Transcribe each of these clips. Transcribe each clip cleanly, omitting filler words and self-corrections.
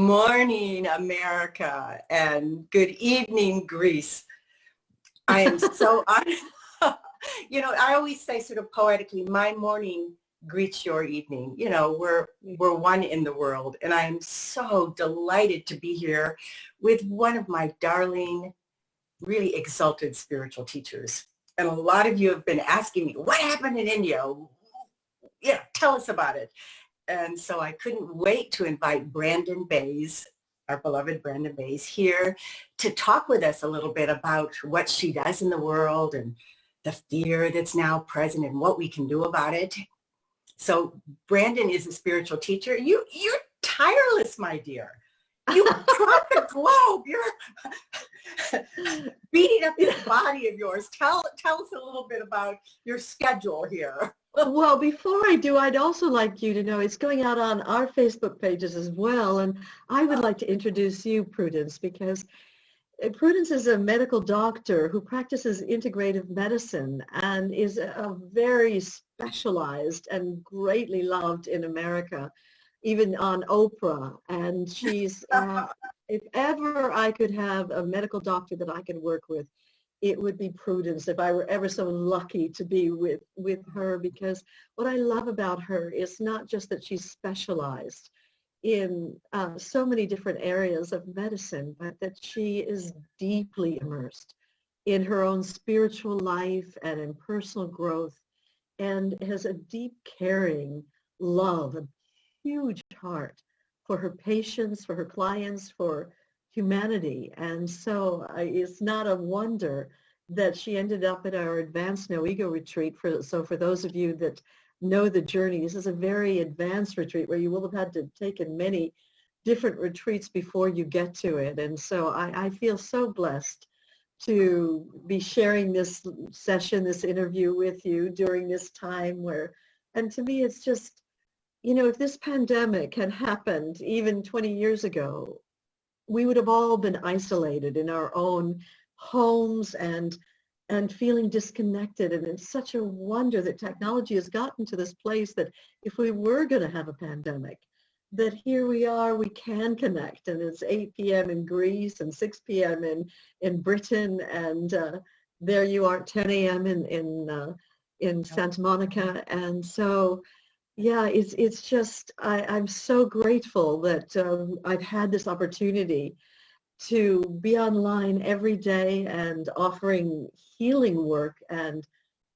morning, America, and good evening, Greece. I am so, I always say sort of poetically, my morning greets your evening. We're one in the world, and I am so delighted to be here with one of my darling, really exalted spiritual teachers. And a lot of you have been asking me, what happened in India? Tell us about it. And so I couldn't wait to invite Brandon Bays, our beloved Brandon Bays, here to talk with us a little bit about what she does in the world and the fear that's now present and what we can do about it. So Brandon is a spiritual teacher. You're tireless, my dear. You cross the globe. You're beating up this body of yours. Tell us a little bit about your schedule here. Well, before I do, I'd also like you to know it's going out on our Facebook pages as well. And I would like to introduce you, Prudence, because Prudence is a medical doctor who practices integrative medicine and is a very specialized and greatly loved in America, even on Oprah. And she's, if ever I could have a medical doctor that I could work with, it would be Prudence, if I were ever so lucky to be with her, because what I love about her is not just that she's specialized in so many different areas of medicine, but that she is deeply immersed in her own spiritual life and in personal growth, and has a deep caring love, a huge heart for her patients, for her clients, for humanity. And so it's not a wonder that she ended up at our advanced no ego retreat. So for those of you that know the journey, this is a very advanced retreat where you will have had to take in many different retreats before you get to it. And so I feel so blessed to be sharing this session, this interview with you during this time and to me it's just, if this pandemic had happened even 20 years ago, we would have all been isolated in our own homes and feeling disconnected. And it's such a wonder that technology has gotten to this place that if we were going to have a pandemic, that here we are, we can connect. And it's 8 p.m. in Greece and 6 p.m. in Britain. And there you are, 10 a.m. in Santa Monica. And so, yeah, it's just, I'm so grateful that I've had this opportunity to be online every day and offering healing work and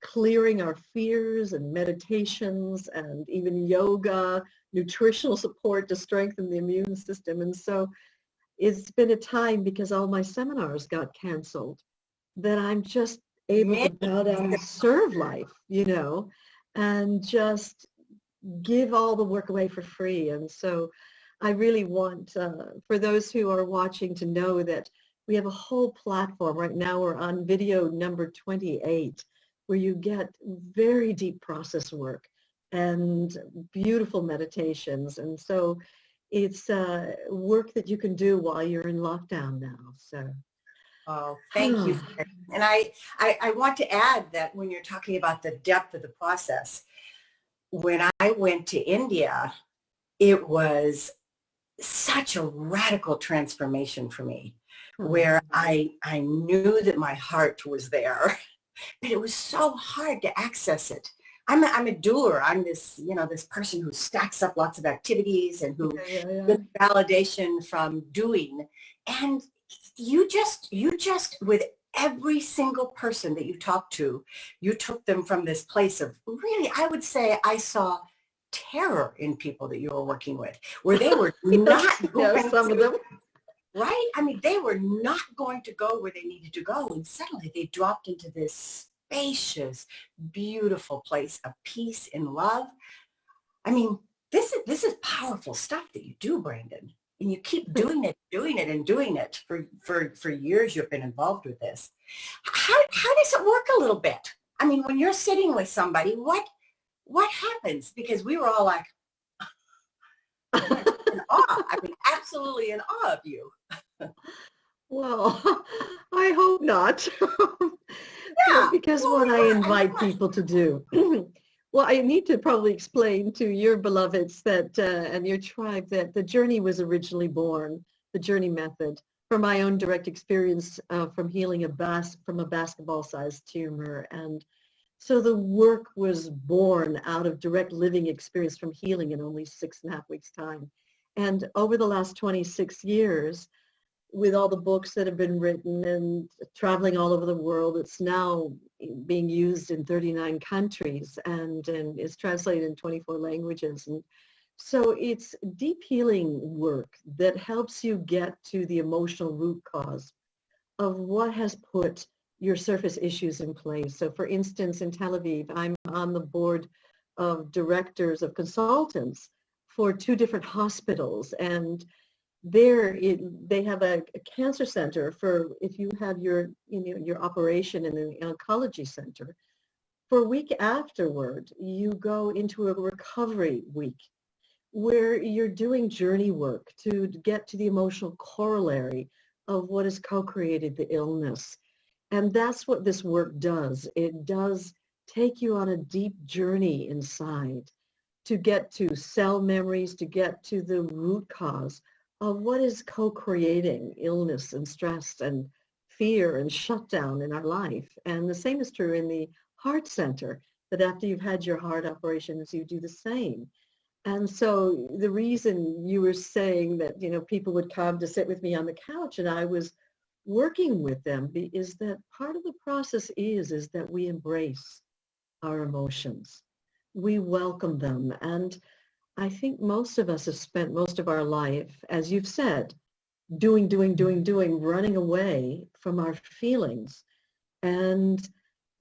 clearing our fears and meditations and even yoga, nutritional support to strengthen the immune system. And so it's been a time, because all my seminars got canceled, that I'm just able to bow down and serve life, and just give all the work away for free. And so I really want, for those who are watching, to know that we have a whole platform. Right now we're on video number 28, where you get very deep process work and beautiful meditations. And so it's work that you can do while you're in lockdown now. So. Oh, thank you. And I want to add that when you're talking about the depth of the process, when I went to India, it was such a radical transformation for me, where I knew that my heart was there, but it was so hard to access it. I'm a doer. I'm this, this person who stacks up lots of activities and who gets validation from doing. And you just with every single person that you talked to, you took them from this place of really, I would say I saw terror in people that you were working with, where they were not going some of them. Right? I mean, they were not going to go where they needed to go. And suddenly they dropped into this spacious, beautiful place of peace and love. I mean, this is powerful stuff that you do, Brandon. And you keep doing it for years. You've been involved with this. How does it work a little bit? I mean, when you're sitting with somebody, what happens? Because we were all like in awe. I mean, absolutely in awe of you. Well, I hope not. Yeah. Because what I invite people to do, Well, I need to probably explain to your beloveds that and your tribe that the journey was originally born, the journey method, from my own direct experience from healing from a basketball-sized tumor. And so the work was born out of direct living experience from healing in only 6.5 weeks' time. And over the last 26 years, with all the books that have been written and traveling all over the world, it's now being used in 39 countries and is translated in 24 languages. And so it's deep healing work that helps you get to the emotional root cause of what has put your surface issues in place. So for instance, in Tel Aviv, I'm on the board of directors of consultants for 2 different hospitals, and there they have a cancer center for if you have your operation in an oncology center. For a week afterward, you go into a recovery week where you're doing journey work to get to the emotional corollary of what has co-created the illness. And that's what this work does. It does take you on a deep journey inside to get to cell memories, to get to the root cause of what is co-creating illness and stress and fear and shutdown in our life. And the same is true in the heart center, that after you've had your heart operations, you do the same. And so the reason you were saying that, people would come to sit with me on the couch and I was working with them is that part of the process is that we embrace our emotions. We welcome them. And I think most of us have spent most of our life, as you've said, doing, running away from our feelings. And,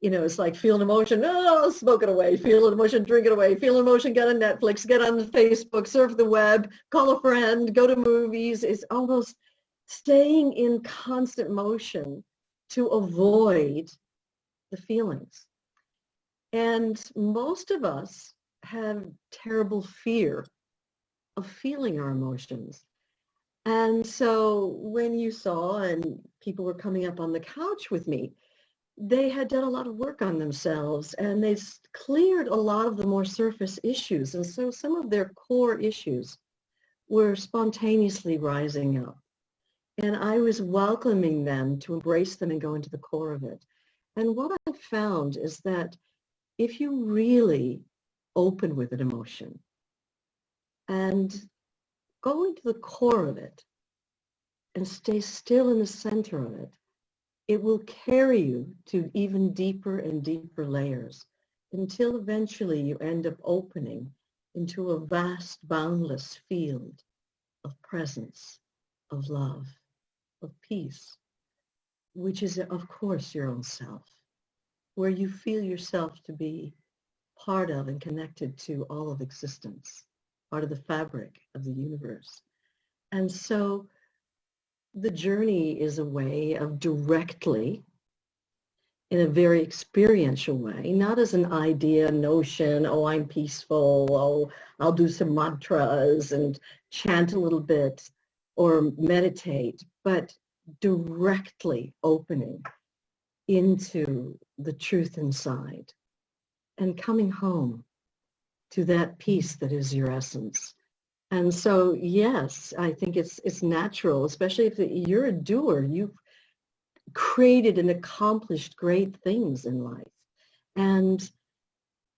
it's like feel an emotion, oh, smoke it away, feel an emotion, drink it away, feel an emotion, get on Netflix, get on Facebook, surf the web, call a friend, go to movies. It's almost staying in constant motion to avoid the feelings. And most of us have terrible fear of feeling our emotions. And so when you saw and people were coming up on the couch with me, they had done a lot of work on themselves and they cleared a lot of the more surface issues. And so some of their core issues were spontaneously rising up. And I was welcoming them to embrace them and go into the core of it. And what I found is that if you really open with an emotion and go into the core of it and stay still in the center of it, it will carry you to even deeper and deeper layers until eventually you end up opening into a vast, boundless field of presence, of love, of peace, which is, of course, your own self, where you feel yourself to be part of and connected to all of existence, part of the fabric of the universe. And so the journey is a way of directly, in a very experiential way, not as an idea, notion, oh, I'm peaceful, oh, I'll do some mantras and chant a little bit or meditate, but directly opening into the truth inside and coming home to that peace that is your essence. And so, yes, I think it's natural, especially if you're a doer. You've created and accomplished great things in life. And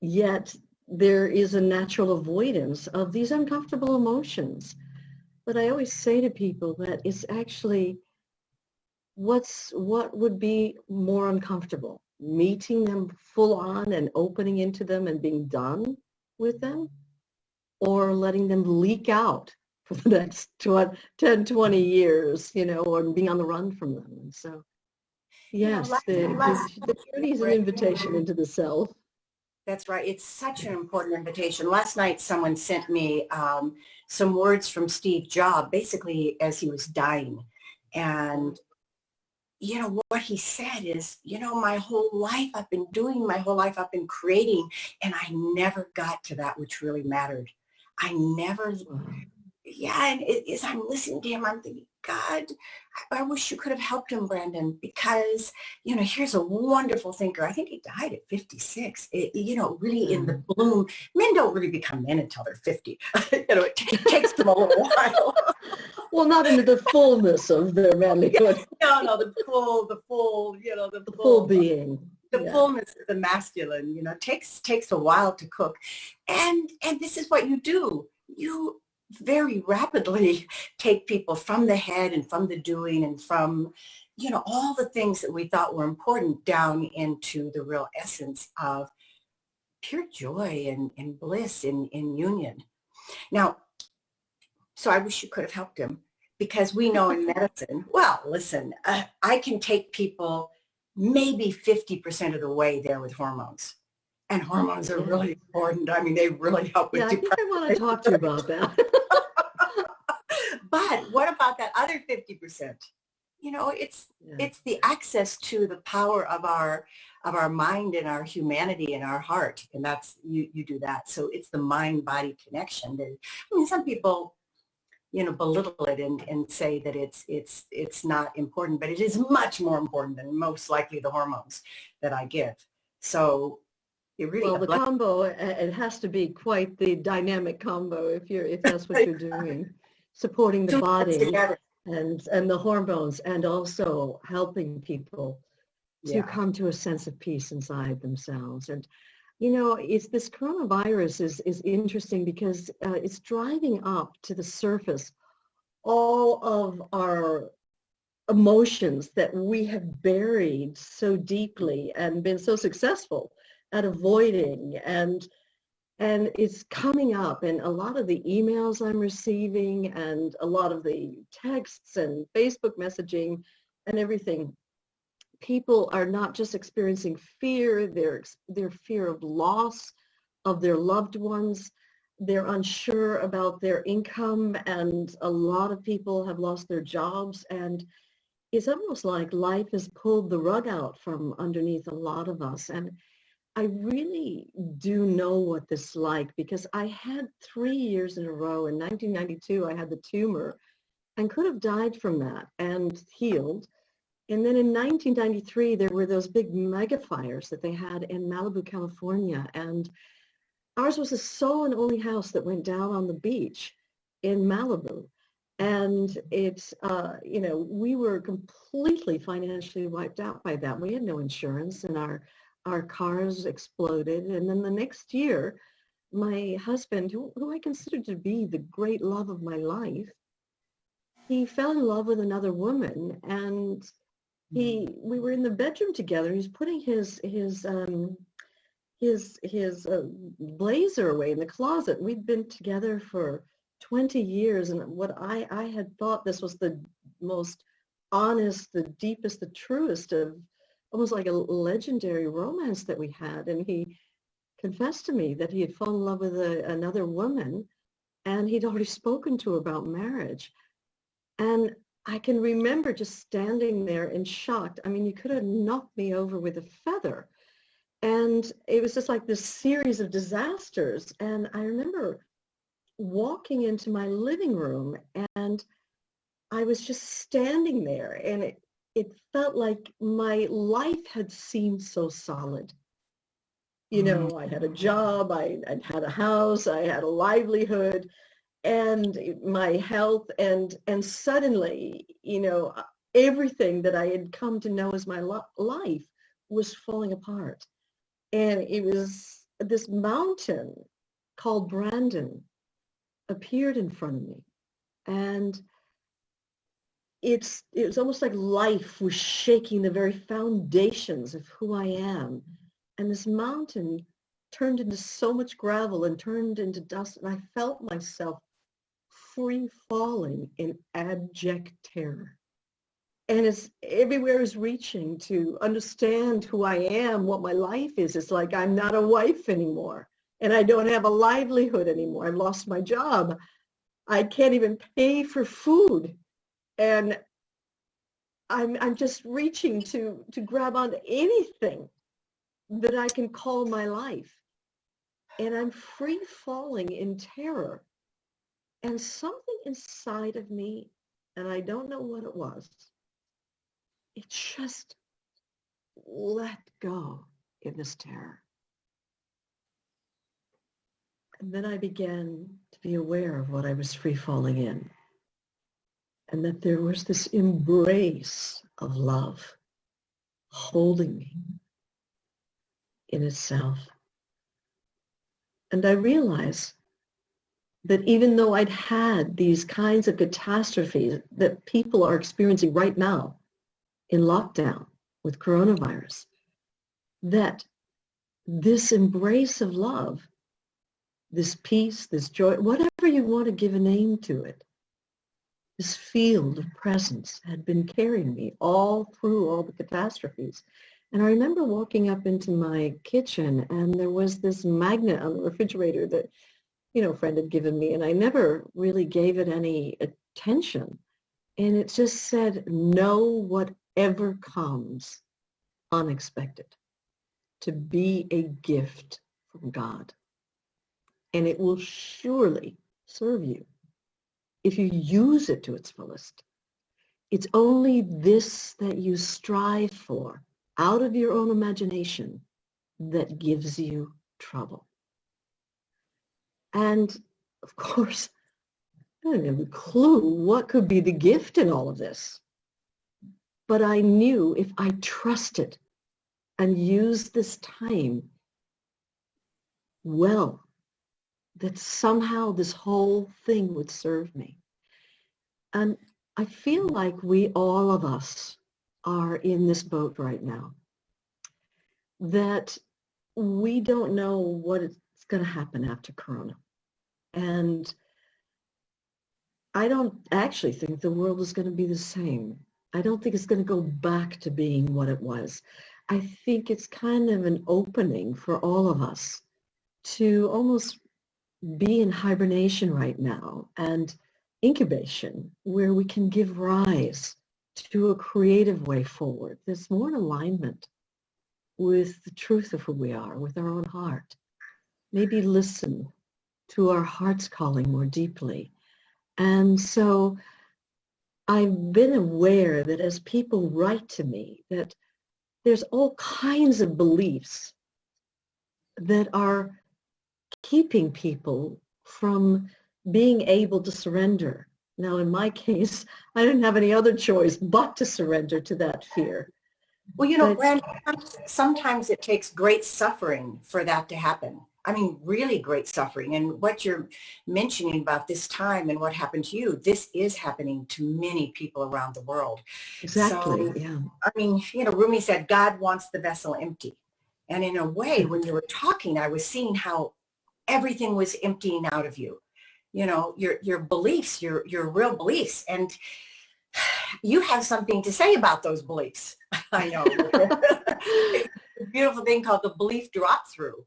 yet there is a natural avoidance of these uncomfortable emotions. But I always say to people that it's actually what would be more uncomfortable, meeting them full on and opening into them and being done with them, or letting them leak out for the next 10, 20 years, or being on the run from them. And so, yes, the journey is an invitation into the self. That's right. It's such an important invitation. Last night, someone sent me some words from Steve Jobs, basically as he was dying. And, what he said is, my whole life I've been doing, my whole life I've been creating, and I never got to that which really mattered. I never, and as I'm listening to him, I'm thinking, God, I wish you could have helped him, Brandon, because, here's a wonderful thinker. I think he died at 56. Really in the bloom. Men don't really become men until they're 50. It takes them a little while. Well, not into the fullness of their manlyhood. No, the full being. The fullness of the masculine, takes a while to cook. And this is what you do. You very rapidly take people from the head and from the doing and from, all the things that we thought were important down into the real essence of pure joy and bliss in union. Now, so I wish you could have helped him, because we know in medicine, well, listen, I can take people maybe 50% of the way there with hormones. And hormones are really important. I mean, they really help with depression. I think I want to talk to you about that. But what about that other 50%? It's the access to the power of our mind and our humanity and our heart. And that's, you do that. So it's the mind-body connection. And some people, belittle it and say that it's not important, but it is much more important than most likely the hormones that I give. So it really, the combo, it has to be quite the dynamic combo if that's what you're doing, supporting the body and the hormones, and also helping people to come to a sense of peace inside themselves. And it's this coronavirus is interesting because it's driving up to the surface all of our emotions that we have buried so deeply and been so successful at avoiding, and it's coming up. And a lot of the emails I'm receiving and a lot of the texts and Facebook messaging and everything, people are not just experiencing fear, their fear of loss of their loved ones. They're unsure about their income, and a lot of people have lost their jobs. And it's almost like life has pulled the rug out from underneath a lot of us. And I really do know what this is like, because I had 3 years in a row. In 1992, I had the tumor and could have died from that and healed. And then in 1993, there were those big mega fires that they had in Malibu, California. And ours was a sole and only house that went down on the beach in Malibu. And it's, we were completely financially wiped out by that. We had no insurance, and our cars exploded. And then the next year, my husband, who I considered to be the great love of my life, he fell in love with another woman, and we were in the bedroom together. He was putting his blazer away in the closet. We'd been together for 20 years, and what I had thought this was the most honest, the deepest, the truest of almost like a legendary romance that we had. And he confessed to me that he had fallen in love with another woman, and he'd already spoken to her about marriage. And I can remember just standing there in shock. I mean, you could have knocked me over with a feather. And it was just like this series of disasters. And I remember walking into my living room, and I was just standing there, and it felt like my life had seemed so solid. I had a job, I'd had a house, I had a livelihood, and my health, and suddenly, everything that I had come to know as my life was falling apart. And it was this mountain called Brandon appeared in front of me. And it was almost like life was shaking the very foundations of who I am. And this mountain turned into so much gravel and turned into dust. And I felt myself free falling in abject terror. And it's everywhere is reaching to understand who I am, what my life is. It's like I'm not a wife anymore, and I don't have a livelihood anymore. I've lost my job. I can't even pay for food. And I'm just reaching to grab onto anything that I can call my life. And I'm free falling in terror. And something inside of me and I don't know what it was. It just let go in this terror. And then I began to be aware of what I was free falling in. And that there was this embrace of love holding me in itself. And I realized that even though I'd had these kinds of catastrophes that people are experiencing right now in lockdown with coronavirus, that this embrace of love, this peace, this joy, whatever you want to give a name to it, this field of presence had been carrying me all through all the catastrophes. And I remember walking up into my kitchen, and there was this magnet on the refrigerator that, a friend had given me, and I never really gave it any attention. And it just said, know whatever comes unexpected to be a gift from God. And it will surely serve you if you use it to its fullest. It's only this that you strive for out of your own imagination that gives you trouble. And of course, I didn't have a clue what could be the gift in all of this. But I knew if I trusted and used this time well, that somehow this whole thing would serve me. And I feel like all of us are in this boat right now, that we don't know what is going to happen after Corona. And I don't actually think the world is going to be the same. I don't think it's going to go back to being what it was. I think it's kind of an opening for all of us to almost be in hibernation right now and incubation, where we can give rise to a creative way forward. There's more in alignment with the truth of who we are, with our own heart. Maybe listen to our heart's calling more deeply. And so I've been aware that as people write to me, that there's all kinds of beliefs that are keeping people from being able to surrender. Now, in my case, I didn't have any other choice but to surrender to that fear. Well, Brandy, sometimes it takes great suffering for that to happen. I mean, really great suffering. And what you're mentioning about this time and what happened to you, this is happening to many people around the world. Exactly, So, yeah. I mean, Rumi said, God wants the vessel empty. And in a way, when you were talking, I was seeing how everything was emptying out of you. Your beliefs, your real beliefs. And you have something to say about those beliefs. I know. A beautiful thing called the belief drop through.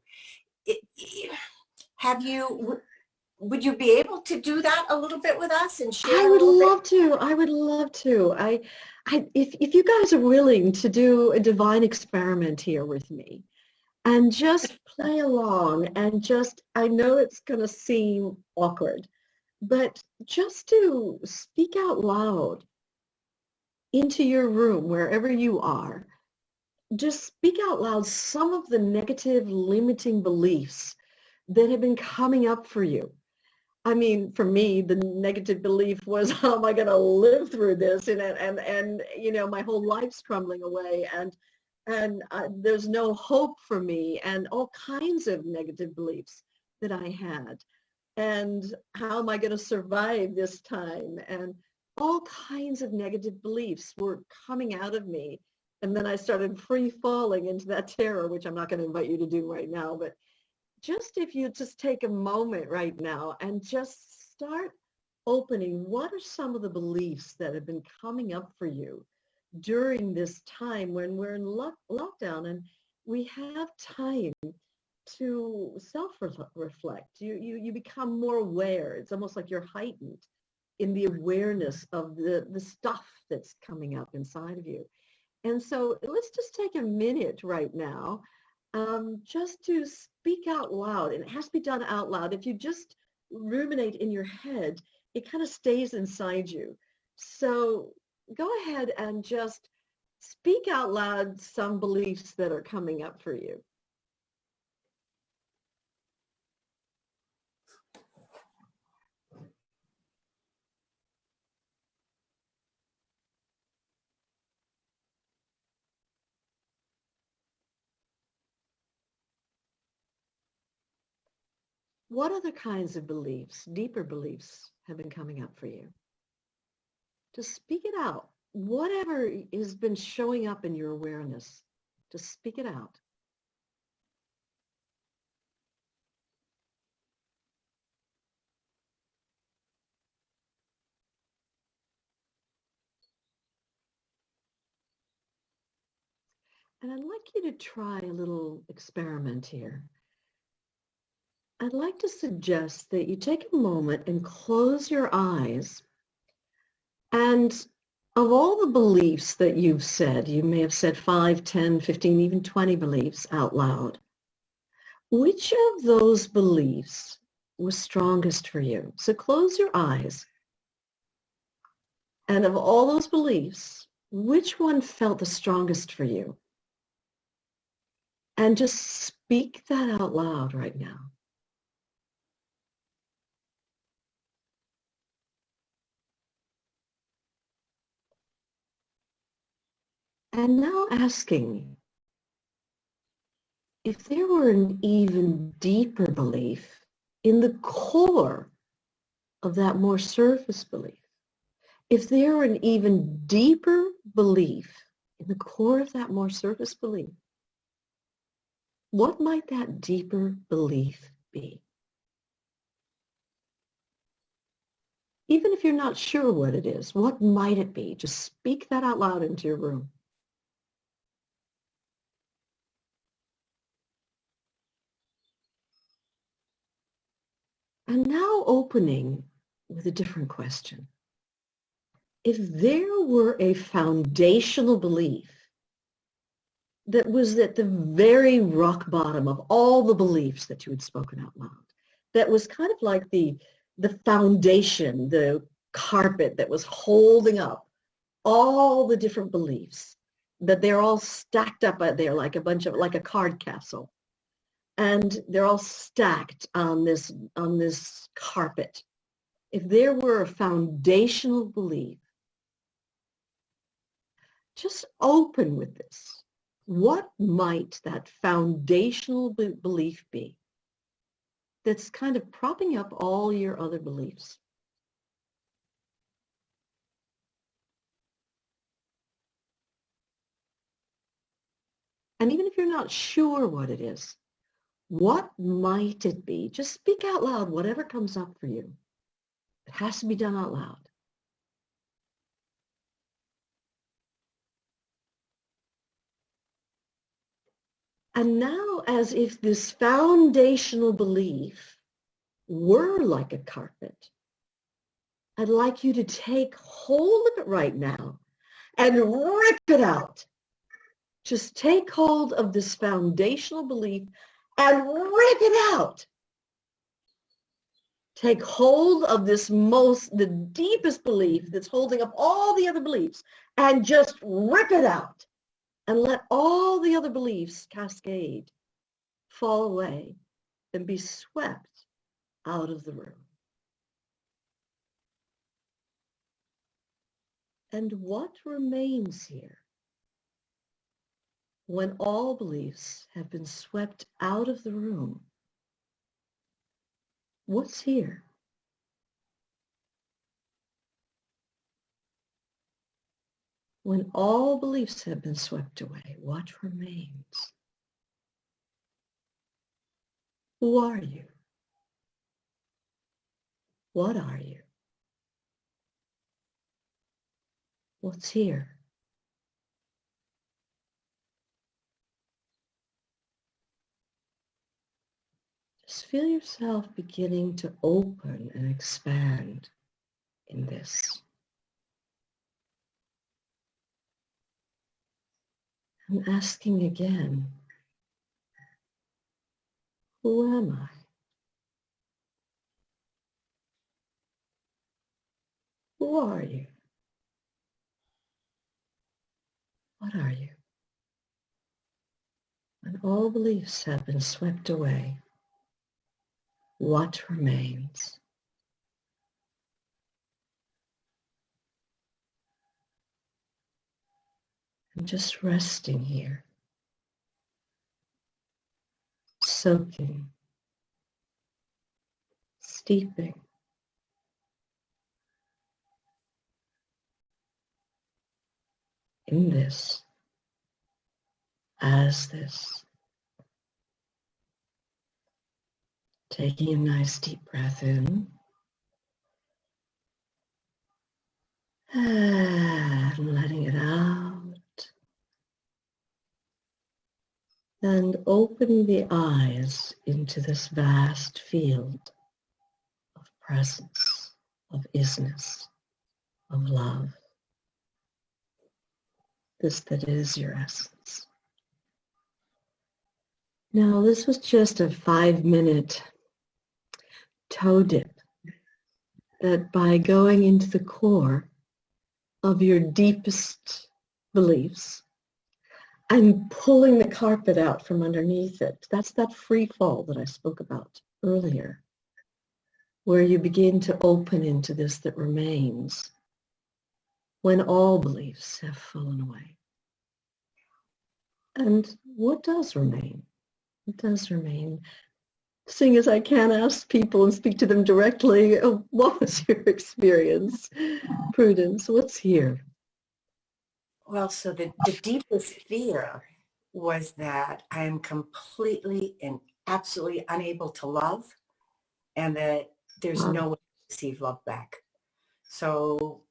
Would you be able to do that a little bit with us and share? I would love to. If you guys are willing to do a divine experiment here with me and just play along and I know it's going to seem awkward, but just to speak out loud into your room, wherever you are, just speak out loud some of the negative limiting beliefs that have been coming up for you. I mean, for me, the negative belief was, how am I going to live through this? And my whole life's crumbling away, and there's no hope for me, and all kinds of negative beliefs that I had. And how am I going to survive this time? And all kinds of negative beliefs were coming out of me. And then I started free falling into that terror, which I'm not going to invite you to do right now, but just if you just take a moment right now and just start opening, what are some of the beliefs that have been coming up for you during this time when we're in lockdown and we have time to self-reflect? You become more aware. It's almost like you're heightened in the awareness of the stuff that's coming up inside of you. And so let's just take a minute right now just to speak out loud. And it has to be done out loud. If you just ruminate in your head, it kind of stays inside you. So go ahead and just speak out loud some beliefs that are coming up for you. What other kinds of beliefs, deeper beliefs, have been coming up for you? Just speak it out. Whatever has been showing up in your awareness, just speak it out. And I'd like you to try a little experiment here. I'd like to suggest that you take a moment and close your eyes. And of all the beliefs that you've said, you may have said 5, 10, 15, even 20 beliefs out loud. Which of those beliefs was strongest for you? So close your eyes. And of all those beliefs, which one felt the strongest for you? And just speak that out loud right now. And now asking, if there were an even deeper belief in the core of that more surface belief, if there were an even deeper belief in the core of that more surface belief, what might that deeper belief be? Even if you're not sure what it is, what might it be? Just speak that out loud into your room. And now opening with a different question. If there were a foundational belief that was at the very rock bottom of all the beliefs that you had spoken out loud, that was kind of like the foundation, the carpet that was holding up all the different beliefs, that they're all stacked up out there like a card castle. And they're all stacked on this carpet. If there were a foundational belief, just open with this. What might that foundational belief be that's kind of propping up all your other beliefs? And even if you're not sure what it is, what might it be? Just speak out loud whatever comes up for you. It has to be done out loud. And now, as if this foundational belief were like a carpet, I'd like you to take hold of it right now and rip it out. Just take hold of this foundational belief and rip it out. Take hold of the deepest belief that's holding up all the other beliefs and just rip it out and let all the other beliefs cascade, fall away, and be swept out of the room. And what remains here when all beliefs have been swept out of the room? What's here? When all beliefs have been swept away, what remains? Who are you? What are you? What's here? Just feel yourself beginning to open and expand in this. I'm asking again, who am I? Who are you? What are you? When all beliefs have been swept away, what remains? And just resting here, soaking, steeping in this, as this. Taking a nice deep breath in. And letting it out. And opening the eyes into this vast field of presence, of isness, of love. This that is your essence. Now, this was just a 5-minute toe dip that by going into the core of your deepest beliefs, I'm pulling the carpet out from underneath it. That's that free fall that I spoke about earlier, where you begin to open into this that remains when all beliefs have fallen away. And what does remain? What does remain? Seeing as I can't ask people and speak to them directly, what was your experience, Prudence? What's here? Well, so the deepest fear was that I am completely and absolutely unable to love, and that there's no way to receive love back. So,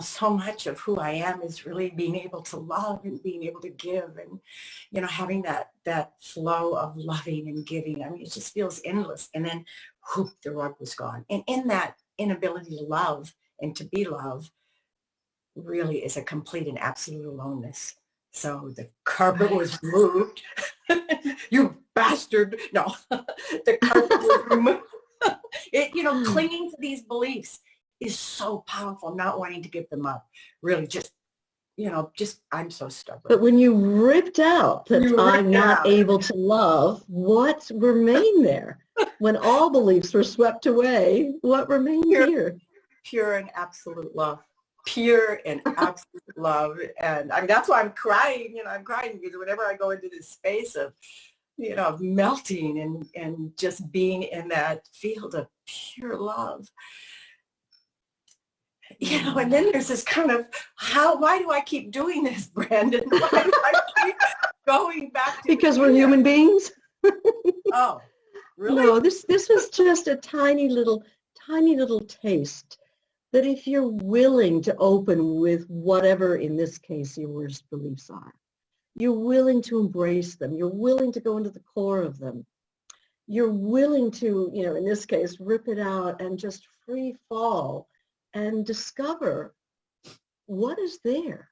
so much of who I am is really being able to love and being able to give, and, having that flow of loving and giving. I mean, it just feels endless. And then, whoop, the rug was gone. And in that inability to love and to be loved, really is a complete and absolute aloneness. So the carpet was moved. You bastard. No, the carpet was removed. Clinging to these beliefs is so powerful, not wanting to give them up. Really I'm so stubborn. But when you ripped out that I'm not able to love, what remained there? When all beliefs were swept away, what remained here? Pure and absolute love. Pure and absolute love. And that's why I'm crying. I'm crying because whenever I go into this space of, melting and just being in that field of pure love, and then there's this kind of, why do I keep doing this, Brandon? Why do I keep going back to because we're human beings? Oh, really? No, this was just a tiny little taste that if you're willing to open with whatever, in this case, your worst beliefs are, you're willing to embrace them, you're willing to go into the core of them, you're willing to, in this case, rip it out and just free fall and discover what is there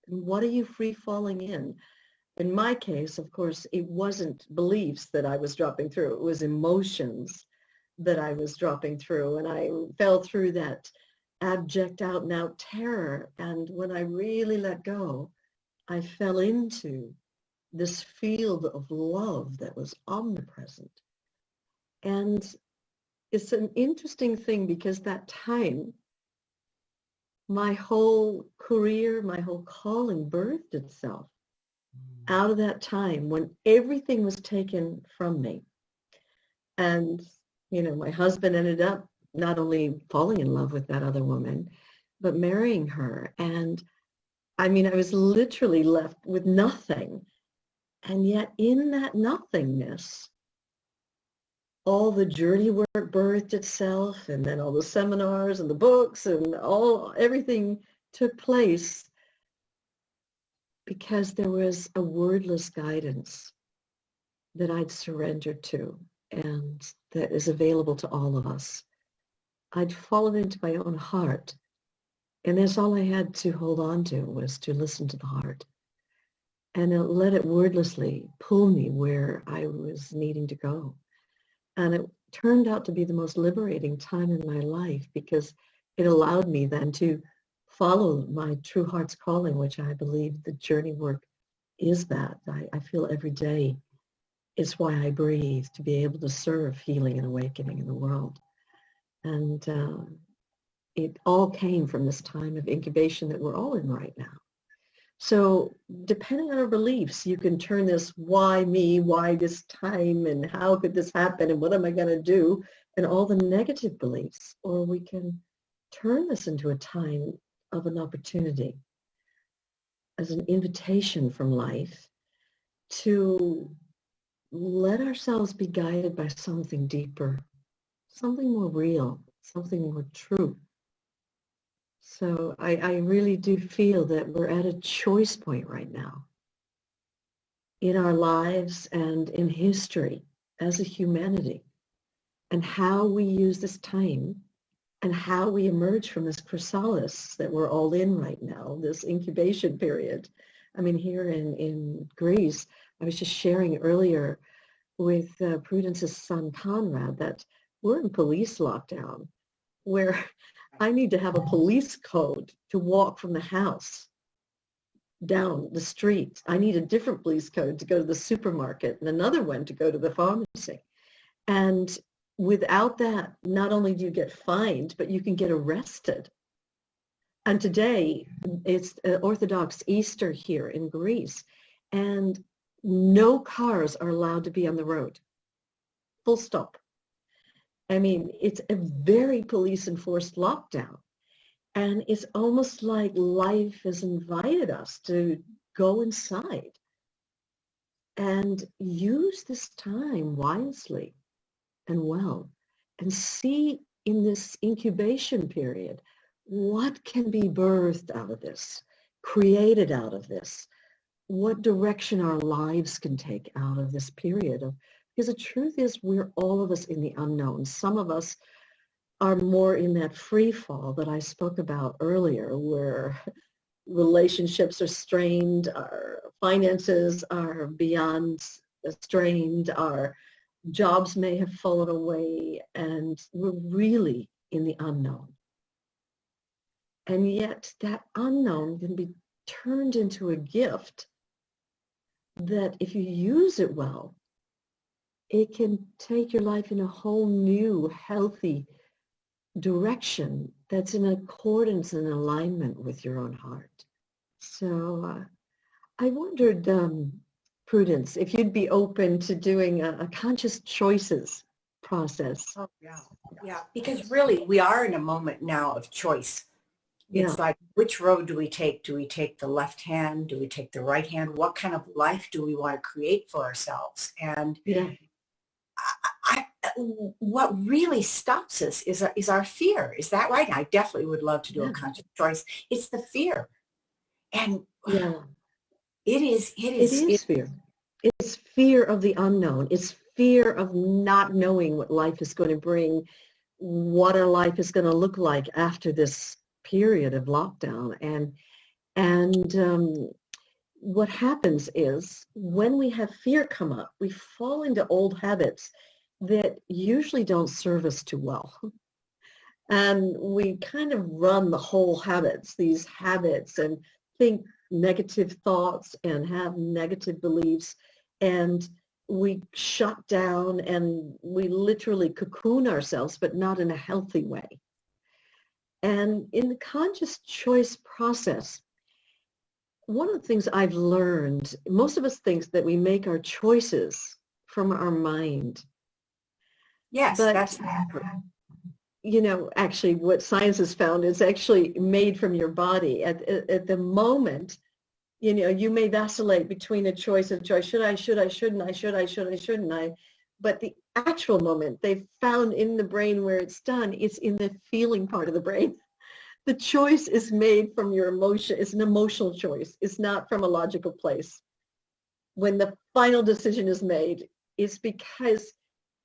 and what are you free falling in. In my case, of course, it wasn't beliefs that I was dropping through, it was emotions that I was dropping through, and I fell through that abject out and out terror. And when I really let go, I fell into this field of love that was omnipresent. And it's an interesting thing because that time, my whole career, my whole calling birthed itself out of that time when everything was taken from me. And my husband ended up not only falling in love with that other woman, but marrying her. And I was literally left with nothing. And yet in that nothingness, all the journey work birthed itself, and then all the seminars and the books and everything took place because there was a wordless guidance that I'd surrendered to, and that is available to all of us. I'd fallen into my own heart, and that's all I had to hold on to, was to listen to the heart and let it wordlessly pull me where I was needing to go. And it turned out to be the most liberating time in my life because it allowed me then to follow my true heart's calling, which I believe the journey work is that. I feel every day it's why I breathe, to be able to serve healing and awakening in the world. And it all came from this time of incubation that we're all in right now. So depending on our beliefs, you can turn this why me, why this time, and how could this happen, and what am I going to do, and all the negative beliefs, or we can turn this into a time of an opportunity as an invitation from life to let ourselves be guided by something deeper, something more real, something more true. So I really do feel that we're at a choice point right now in our lives and in history as a humanity, and how we use this time and how we emerge from this chrysalis that we're all in right now, this incubation period. I mean, here in Greece, I was just sharing earlier with Prudence's son Conrad that we're in police lockdown, where I need to have a police code to walk from the house down the street. I need a different police code to go to the supermarket and another one to go to the pharmacy. And without that, not only do you get fined, but you can get arrested. And today, it's Orthodox Easter here in Greece, and no cars are allowed to be on the road. Full stop. I mean, it's a very police-enforced lockdown. And it's almost like life has invited us to go inside and use this time wisely and well, and see in this incubation period what can be birthed out of this, created out of this, what direction our lives can take out of this period of. Because the truth is, we're all of us in the unknown. Some of us are more in that free fall that I spoke about earlier, where relationships are strained, our finances are beyond strained, our jobs may have fallen away, and we're really in the unknown. And yet that unknown can be turned into a gift that, if you use it well, it can take your life in a whole new, healthy direction that's in accordance and alignment with your own heart. So I wondered, Prudence, if you'd be open to doing a conscious choices process. Oh, yeah. Yeah, because really we are in a moment now of choice. It's like, which road do we take? Do we take the left hand? Do we take the right hand? What kind of life do we want to create for ourselves? And what really stops us is our fear. Is that right? I definitely would love to do a conscious choice. It's the fear. And it is fear. It's fear of the unknown. It's fear of not knowing what life is going to bring, what our life is going to look like after this period of lockdown. And what happens is, when we have fear come up, we fall into old habits that usually don't serve us too well. And we kind of run the whole these habits, and think negative thoughts and have negative beliefs, and we shut down and we literally cocoon ourselves, but not in a healthy way. And in the conscious choice process, one of the things I've learned, most of us think that we make our choices from our mind. Yes, but that's actually what science has found is actually made from your body. At the moment, you may vacillate between a choice of should I, shouldn't I? But the actual moment they've found in the brain where it's done, it's in the feeling part of the brain. The choice is made from your emotion. It's an emotional choice. It's not from a logical place. When the final decision is made, it's because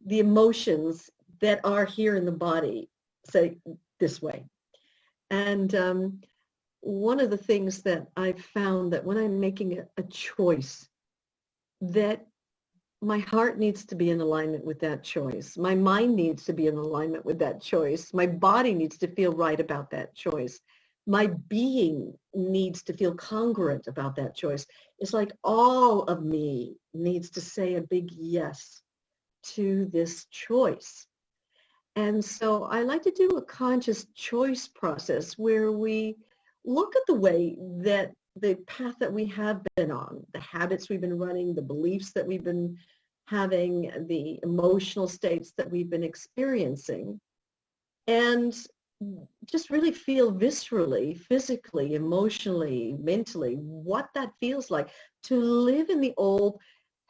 the emotions that are here in the body say this way. And one of the things that I've found, that when I'm making a choice, that my heart needs to be in alignment with that choice. My mind needs to be in alignment with that choice. My body needs to feel right about that choice. My being needs to feel congruent about that choice. It's like all of me needs to say a big yes to this choice. And so I like to do a conscious choice process where we look at the way that the path that we have been on, the habits we've been running, the beliefs that we've been having, the emotional states that we've been experiencing, and just really feel viscerally, physically, emotionally, mentally, what that feels like to live in the old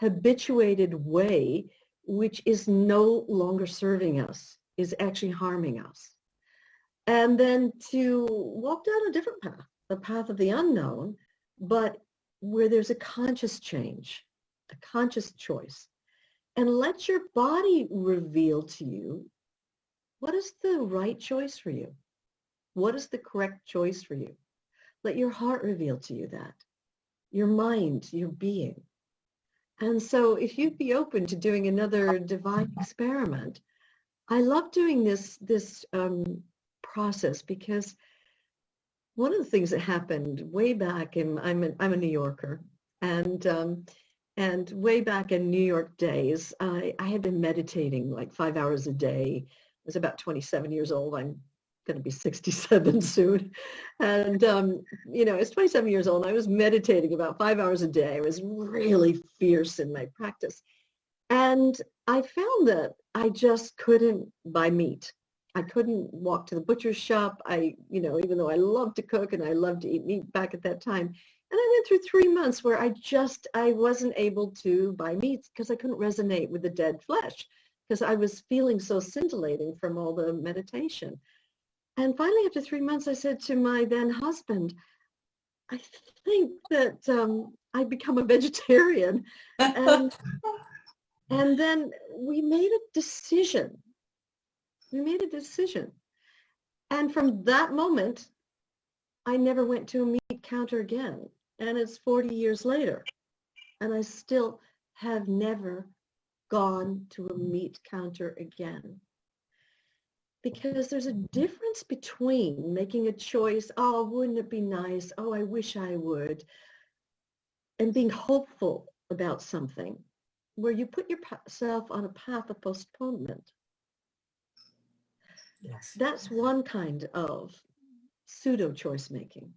habituated way, which is no longer serving us, is actually harming us. And then to walk down a different path, the path of the unknown, but where there's a conscious change, a conscious choice. And let your body reveal to you what is the right choice for you. What is the correct choice for you? Let your heart reveal to you that, your mind, your being. And so if you'd be open to doing another divine experiment, I love doing this process because one of the things that happened way back in, I'm a New Yorker, and way back in New York days, I had been meditating like 5 hours a day. I was about 27 years old. I'm going to be 67 soon. And, I was 27 years old. And I was meditating about 5 hours a day. I was really fierce in my practice. And I found that I just couldn't buy meat. I couldn't walk to the butcher's shop. Even though I loved to cook and I loved to eat meat back at that time. And I went through 3 months where I wasn't able to buy meat because I couldn't resonate with the dead flesh because I was feeling so scintillating from all the meditation. And finally, after 3 months, I said to my then husband, I think that I'd become a vegetarian. And then we made a decision. And from that moment, I never went to a meat counter again. And it's 40 years later. And I still have never gone to a meat counter again. Because there's a difference between making a choice, oh, wouldn't it be nice? Oh, I wish I would. And being hopeful about something where you put yourself on a path of postponement. Yes. That's one kind of pseudo choice making.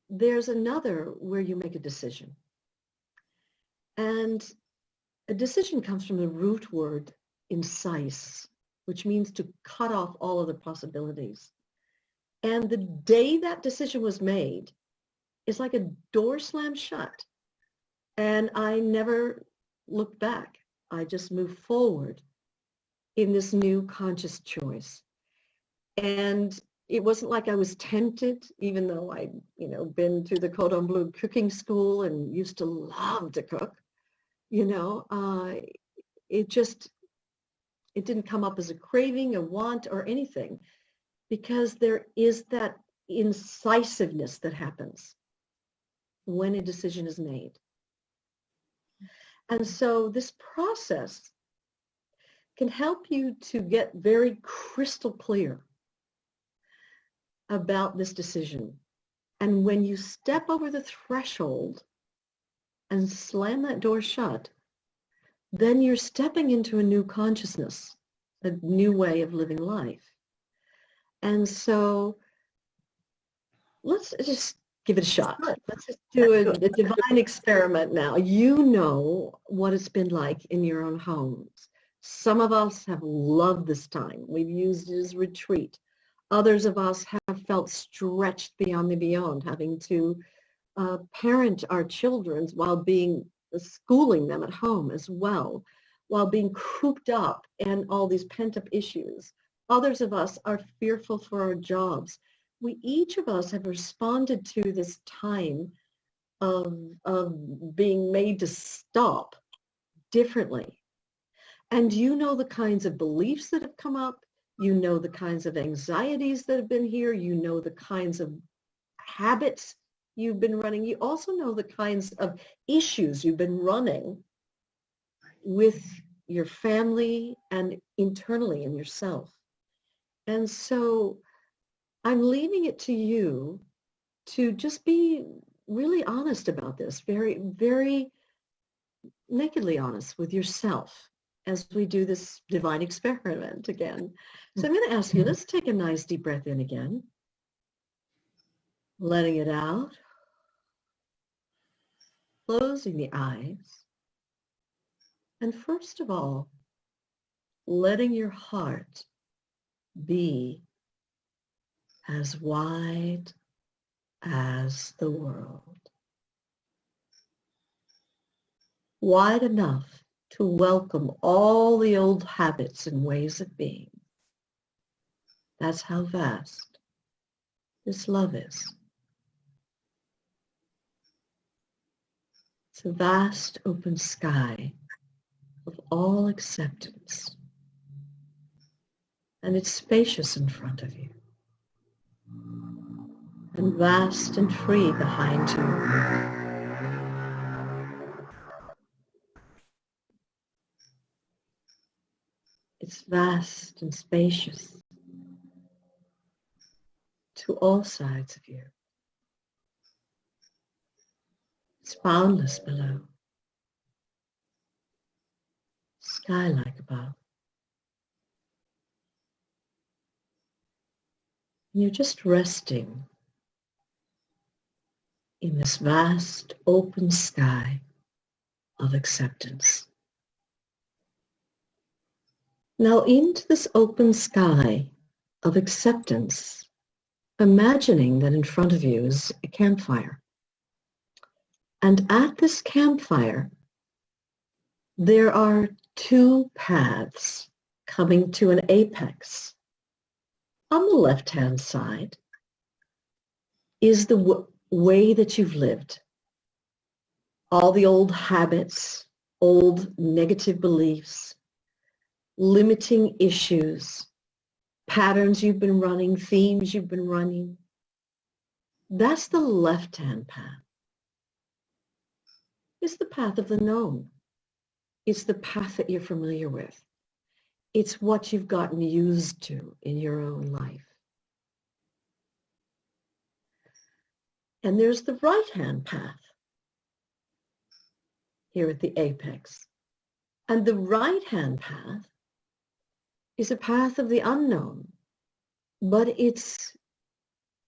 There's another where you make a decision. And a decision comes from the root word incise, which means to cut off all other possibilities. And the day that decision was made, it's like a door slammed shut. And I never looked back. I just moved forward in this new conscious choice. And it wasn't like I was tempted, even though I'd, been to the Cordon Bleu cooking school and used to love to cook. It didn't come up as a craving, a want, or anything, because there is that incisiveness that happens when a decision is made. And so this process can help you to get very crystal clear about this decision. And when you step over the threshold and slam that door shut, then you're stepping into a new consciousness, a new way of living life. And so let's just give it a shot. Let's just do a divine experiment now. You know what it's been like in your own homes. Some of us have loved this time. We've used it as retreat. Others of us have felt stretched beyond the beyond, having to parent our children while schooling them at home as well, while being cooped up and all these pent-up issues. Others of us are fearful for our jobs. Each of us have responded to this time of being made to stop differently. And you know the kinds of beliefs that have come up. You know the kinds of anxieties that have been here. You know the kinds of habits you've been running. You also know the kinds of issues you've been running with your family and internally in yourself. And so I'm leaving it to you to just be really honest about this, very, very nakedly honest with yourself as we do this divine experiment again. So I'm going to ask you, let's take a nice deep breath in again, letting it out, closing the eyes, and first of all, letting your heart be as wide as the world. Wide enough to welcome all the old habits and ways of being. That's how vast this love is. It's a vast open sky of all acceptance. And it's spacious in front of you. And vast and free behind you. It's vast and spacious to all sides of you. It's boundless below, sky-like above. And you're just resting in this vast open sky of acceptance. Now into this open sky of acceptance, imagining that in front of you is a campfire. And at this campfire, there are two paths coming to an apex. On the left-hand side is the way that you've lived. All the old habits, old negative beliefs, limiting issues, patterns you've been running, themes you've been running. That's the left-hand path. It's the path of the known. It's the path that you're familiar with. It's what you've gotten used to in your own life. And there's the right-hand path here at the apex. And the right-hand path is a path of the unknown, but it's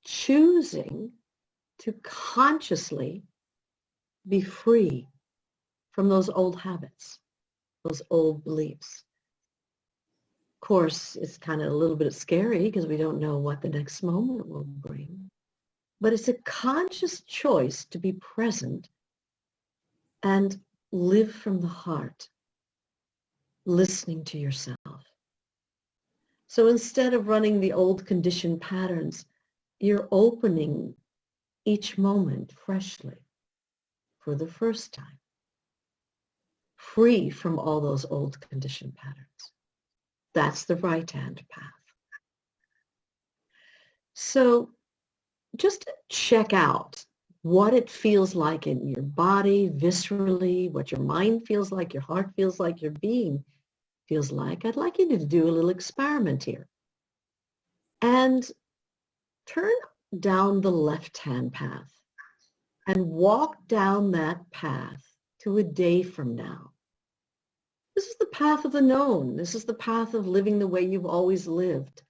choosing to consciously be free from those old habits, those old beliefs. Of course, it's kind of a little bit scary because we don't know what the next moment will bring, but it's a conscious choice to be present and live from the heart, listening to yourself. So instead of running the old conditioned patterns, you're opening each moment freshly for the first time, free from all those old conditioned patterns. That's the right-hand path. So just check out what it feels like in your body, viscerally, what your mind feels like, your heart feels like, your being feels like. I'd like you to do a little experiment here. And turn down the left-hand path and walk down that path to a day from now. This is the path of the known. This is the path of living the way you've always lived,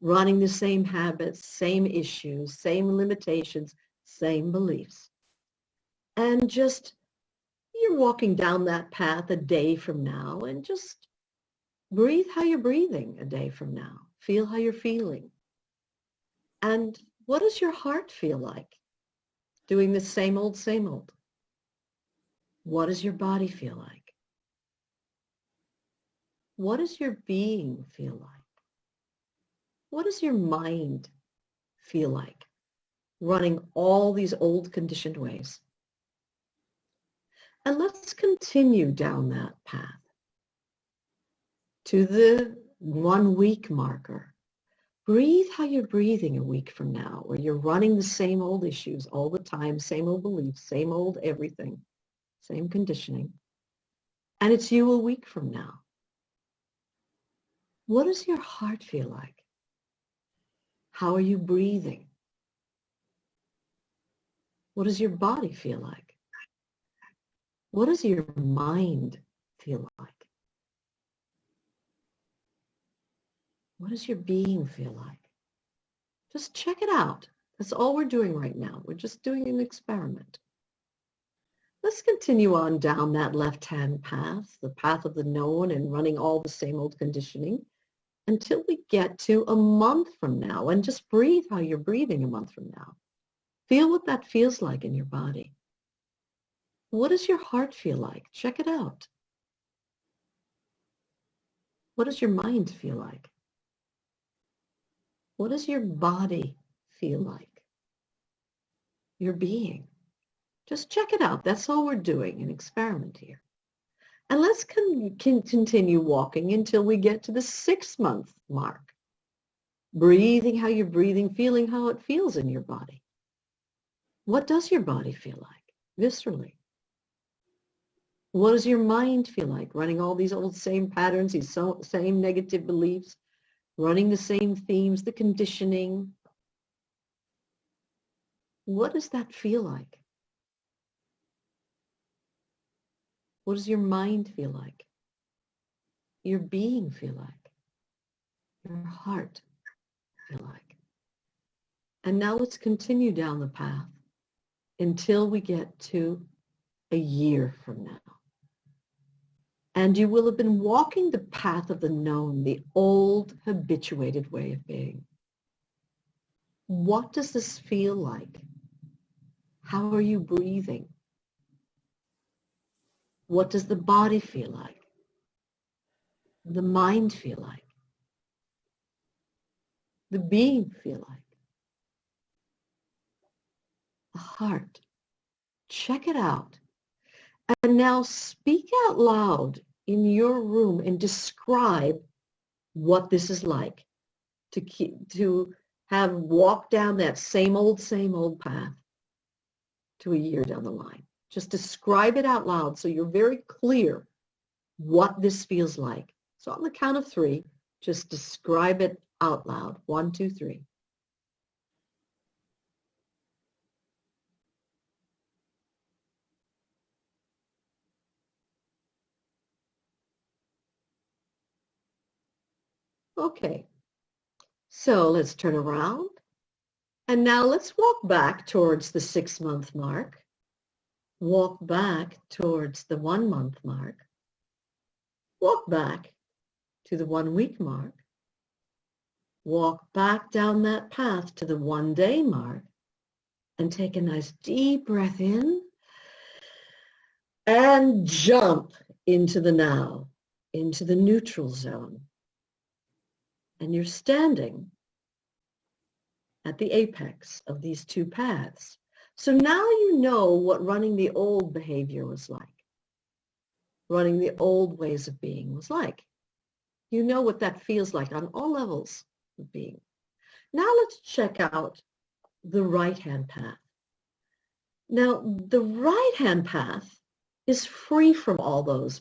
running the same habits, same issues, same limitations, same beliefs. And just, you're walking down that path a day from now, and just breathe how you're breathing a day from now. Feel how you're feeling. And what does your heart feel like? Doing the same old, same old. What does your body feel like? What does your being feel like? What does your mind feel like? Running all these old conditioned ways. And let's continue down that path to the 1 week marker. Breathe how you're breathing a week from now, where you're running the same old issues all the time, same old beliefs, same old everything, same conditioning. And it's you a week from now. What does your heart feel like? How are you breathing? What does your body feel like? What does your mind feel like? What does your being feel like? Just check it out. That's all we're doing right now. We're just doing an experiment. Let's continue on down that left-hand path, the path of the known, and running all the same old conditioning until we get to a month from now. And just breathe how you're breathing a month from now. Feel what that feels like in your body. What does your heart feel like? Check it out. What does your mind feel like? What does your body feel like? Your being. Just check it out. That's all we're doing, an experiment here. And let's continue walking until we get to the 6-month mark. Breathing how you're breathing, feeling how it feels in your body. What does your body feel like, viscerally? What does your mind feel like, running all these old same patterns, these same negative beliefs, running the same themes, the conditioning? What does that feel like? What does your mind feel like? Your being feel like? Your heart feel like? And now let's continue down the path until we get to a year from now. And you will have been walking the path of the known, the old habituated way of being. What does this feel like? How are you breathing? What does the body feel like? The mind feel like? The being feel like? The heart. Check it out. And now speak out loud in your room and describe what this is like to have walked down that same old path to a year down the line. Just describe it out loud so you're very clear what this feels like. So on the count of 3, just describe it out loud. 1, 2, 3. Okay, so let's turn around. And now let's walk back towards the 6-month mark. Walk back towards the 1-month mark. Walk back to the 1-week mark. Walk back down that path to the 1-day mark. And take a nice deep breath in. And jump into the now, into the neutral zone. And you're standing at the apex of these 2 paths. So now you know what running the old behavior was like. Running the old ways of being was like. You know what that feels like on all levels of being. Now let's check out the right-hand path. Now, the right-hand path is free from all those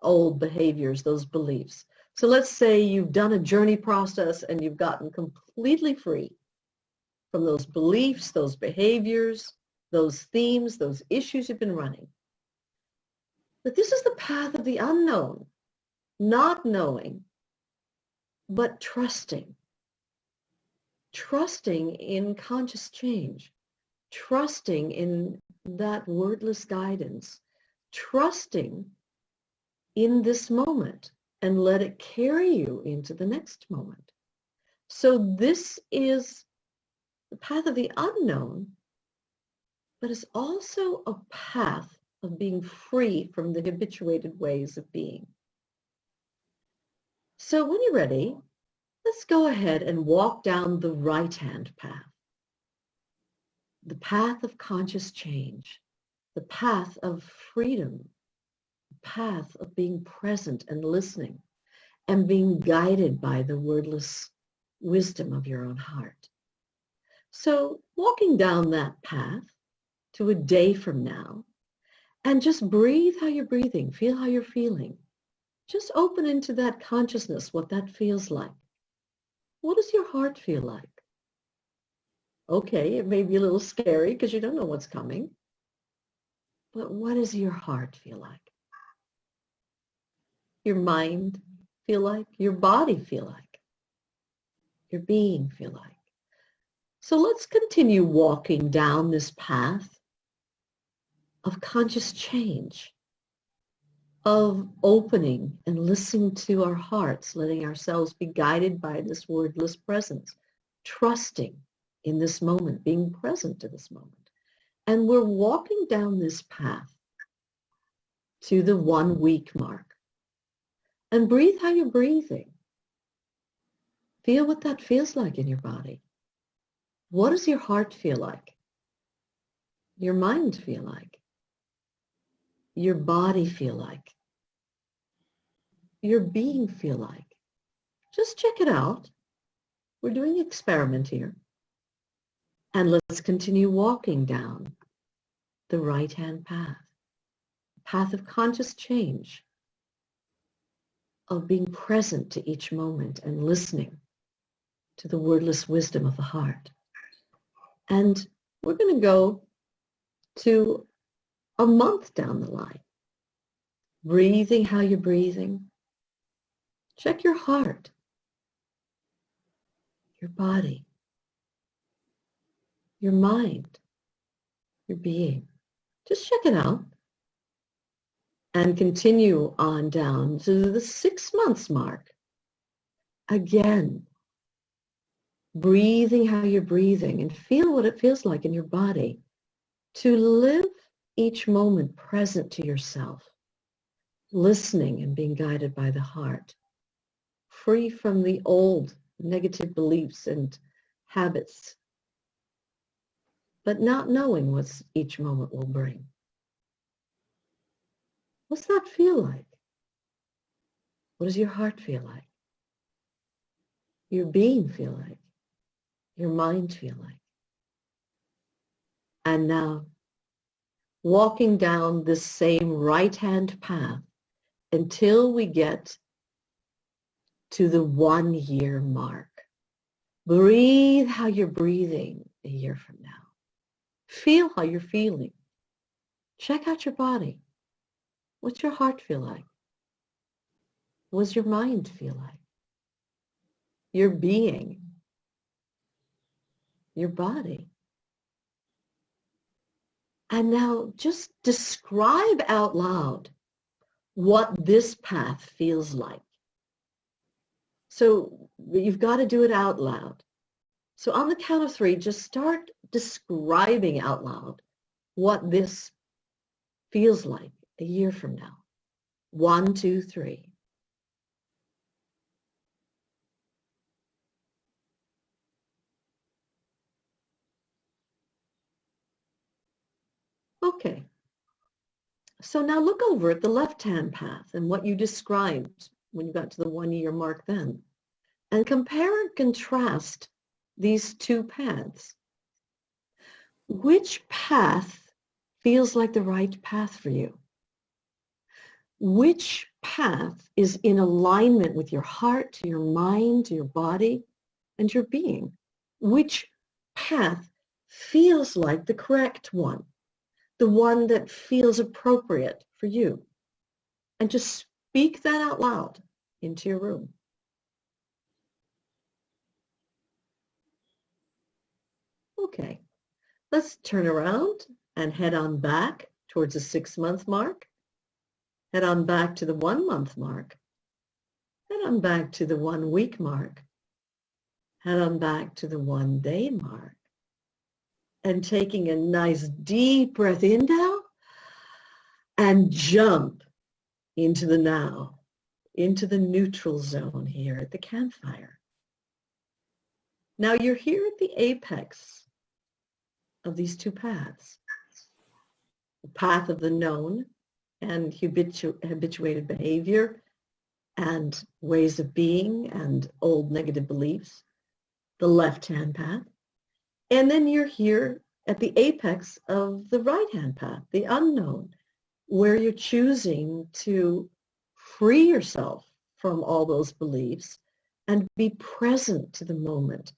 old behaviors, those beliefs. So let's say you've done a journey process and you've gotten completely free from those beliefs, those behaviors, those themes, those issues you've been running. But this is the path of the unknown, not knowing, but trusting. Trusting in conscious change, trusting in that wordless guidance, trusting in this moment and let it carry you into the next moment. So this is the path of the unknown, but it's also a path of being free from the habituated ways of being. So when you're ready, let's go ahead and walk down the right-hand path. The path of conscious change, the path of freedom, the path of being present and listening and being guided by the wordless wisdom of your own heart. So walking down that path to a day from now, and just breathe how you're breathing, feel how you're feeling. Just open into that consciousness, what that feels like. What does your heart feel like? Okay, it may be a little scary because you don't know what's coming. But what does your heart feel like? Your mind feel like? Your body feel like? Your being feel like? So let's continue walking down this path of conscious change, of opening and listening to our hearts, letting ourselves be guided by this wordless presence, trusting in this moment, being present to this moment. And we're walking down this path to the 1 week mark. And breathe how you're breathing. Feel what that feels like in your body. What does your heart feel like? Your mind feel like? Your body feel like? Your being feel like? Just check it out. We're doing an experiment here. And let's continue walking down the right-hand path of conscious change, of being present to each moment and listening to the wordless wisdom of the heart. And we're going to go to a month down the line. Breathing how you're breathing. Check your heart, your body, your mind, your being. Just check it out. And continue on down to the 6 months mark. Again, breathing how you're breathing and feel what it feels like in your body to live each moment present to yourself, listening and being guided by the heart, free from the old negative beliefs and habits, but not knowing what each moment will bring. What's that feel like? What does your heart feel like? Your being feel like? Your mind feel like? And now, walking down this same right-hand path until we get to the 1 year mark. Breathe how you're breathing a year from now. Feel how you're feeling. Check out your body. What's your heart feel like? What's your mind feel like? Your being, your body. And now just describe out loud what this path feels like. So you've got to do it out loud. So on the count of 3, just start describing out loud what this feels like a year from now. 1, 2, 3. Okay. So now look over at the left-hand path and what you described when you got to the 1 year mark then. And compare and contrast these two paths. Which path feels like the right path for you? Which path is in alignment with your heart, your mind, your body, and your being? Which path feels like the correct one? The one that feels appropriate for you? And just speak that out loud into your room. Okay, let's turn around and head on back towards the 6 month mark. Head on back to the 1 month mark. Head on back to the 1 week mark. Head on back to the 1 day mark. And taking a nice deep breath in now and jump into the now, into the neutral zone here at the campfire. Now you're here at the apex of these two paths. The path of the known and habituated behavior and ways of being and old negative beliefs, the left-hand path. And then you're here at the apex of the right-hand path, the unknown, where you're choosing to free yourself from all those beliefs and be present to the moment,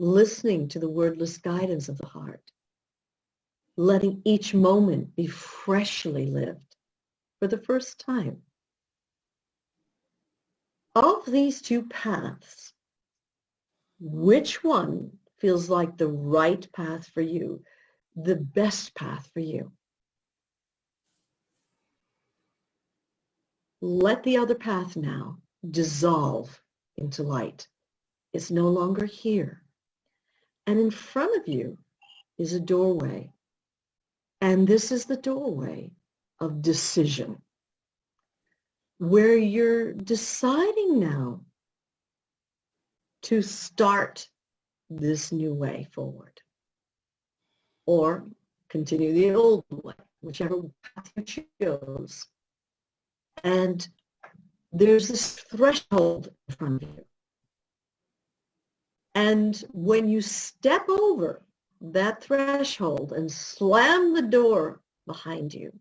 listening to the wordless guidance of the heart, letting each moment be freshly lived for the first time. Of these two paths, which one feels like the right path for you, the best path for you? Let the other path now dissolve into light. It's no longer here. And in front of you is a doorway. And this is the doorway of decision, where you're deciding now to start this new way forward or continue the old way, whichever path you chose. And there's this threshold in front of you. And when you step over that threshold and slam the door behind you,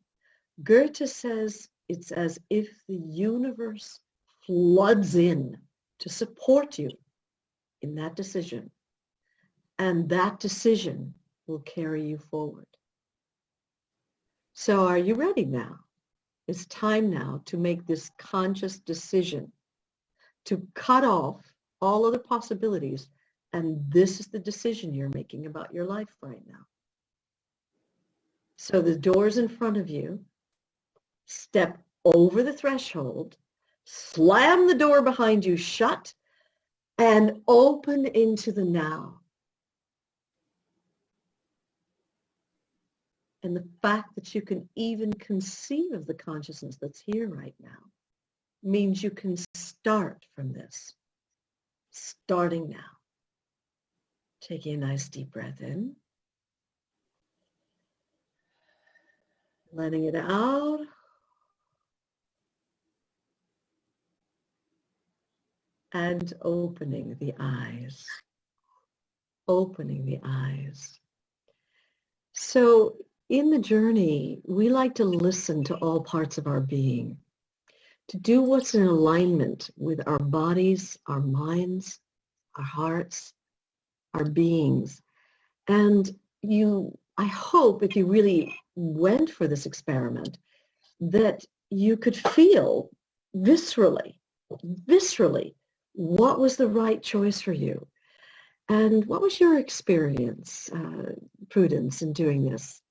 Goethe says it's as if the universe floods in to support you in that decision. And that decision will carry you forward. So are you ready now? It's time now to make this conscious decision to cut off all other possibilities. And this is the decision you're making about your life right now. So the door's in front of you. Step over the threshold, slam the door behind you shut, and open into the now. And the fact that you can even conceive of the consciousness that's here right now means you can start from this. Starting now. Taking a nice deep breath in. Letting it out. And opening the eyes. Opening the eyes. So in the journey, we like to listen to all parts of our being, to do what's in alignment with our bodies, our minds, our hearts, our beings. And I hope if you really went for this experiment, that you could feel viscerally, what was the right choice for you. And what was your experience, Prudence, in doing this?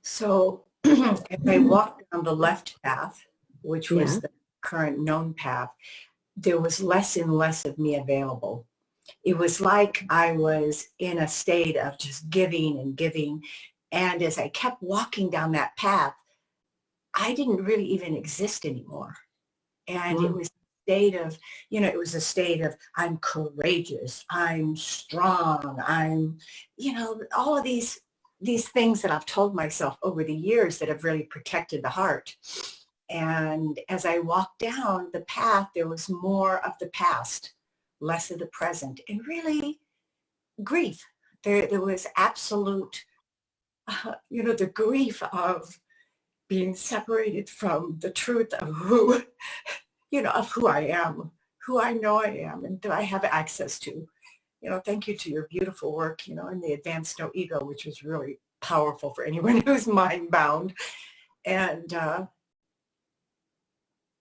So if I walked on the left path, which was the current known path, there was less and less of me available. It was like I was in a state of just giving and giving. And as I kept walking down that path, I didn't really even exist anymore. And it was a state of, it was a state of I'm courageous, I'm strong, I'm, all of these things that I've told myself over the years that have really protected the heart. And as I walked down the path, there was more of the past, less of the present, and really grief. There was absolute, the grief of being separated from the truth of who I am, who I know I am, and that I have access to. Thank you to your beautiful work, in the Advanced No Ego, which was really powerful for anyone who's mind bound. And,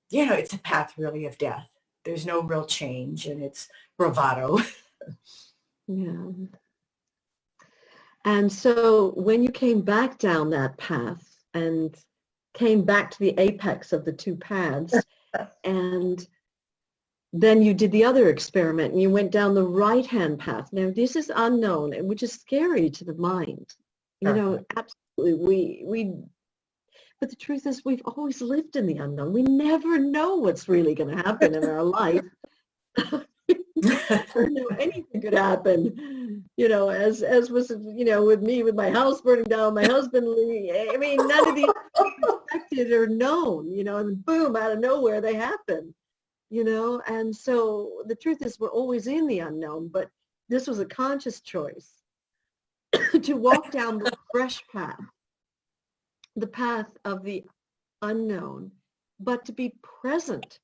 it's a path really of death. There's no real change, and it's bravado. Yeah. And so when you came back down that path and came back to the apex of the two paths, and then you did the other experiment and you went down the right-hand path. Now, this is unknown, and which is scary to the mind. Absolutely. But the truth is we've always lived in the unknown. We never know what's really going to happen in our life. Anything could happen, as was, with me, with my house burning down, my husband, none of these expected or known, and boom, out of nowhere they happen, and so the truth is we're always in the unknown, but this was a conscious choice to walk down the fresh path, the path of the unknown, but to be present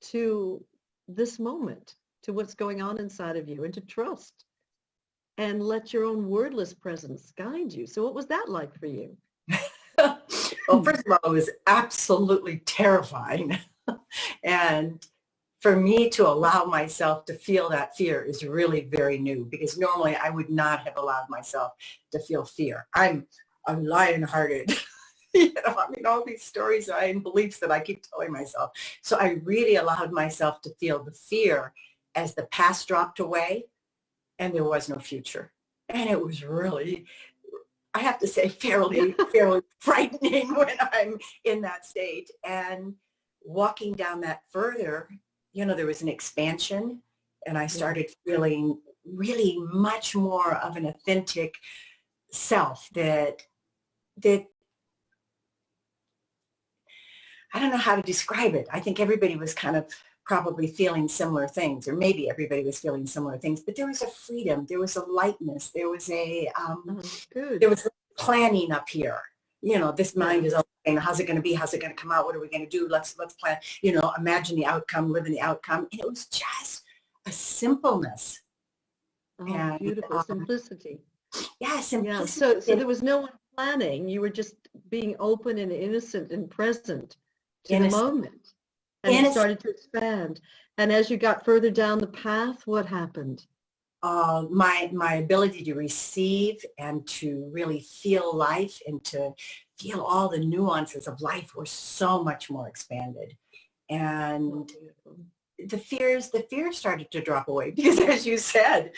to this moment, to what's going on inside of you and to trust and let your own wordless presence guide you. So what was that like for you? Well, first of all, it was absolutely terrifying. And for me to allow myself to feel that fear is really very new, because normally I would not have allowed myself to feel fear. I'm lion-hearted. All these stories and beliefs that I keep telling myself. So I really allowed myself to feel the fear as the past dropped away and there was no future. And it was really, I have to say, fairly frightening when I'm in that state. And walking down that further, there was an expansion, and I started feeling really much more of an authentic self that I don't know how to describe it. I think everybody was kind of probably feeling similar things, or maybe everybody was feeling similar things, but there was a freedom, there was a lightness, there was there was planning up here. This mind is saying, how's it going to be? How's it going to come out? What are we going to do? Let's plan, imagine the outcome, live in the outcome. And it was just a simpleness. And, beautiful simplicity. Yeah, simplicity. Yeah, so there was no one planning. You were just being open and innocent and present to the moment. And it started to expand. And as you got further down the path, what happened? My ability to receive and to really feel life and to feel all the nuances of life were so much more expanded. And the fears started to drop away, because as you said,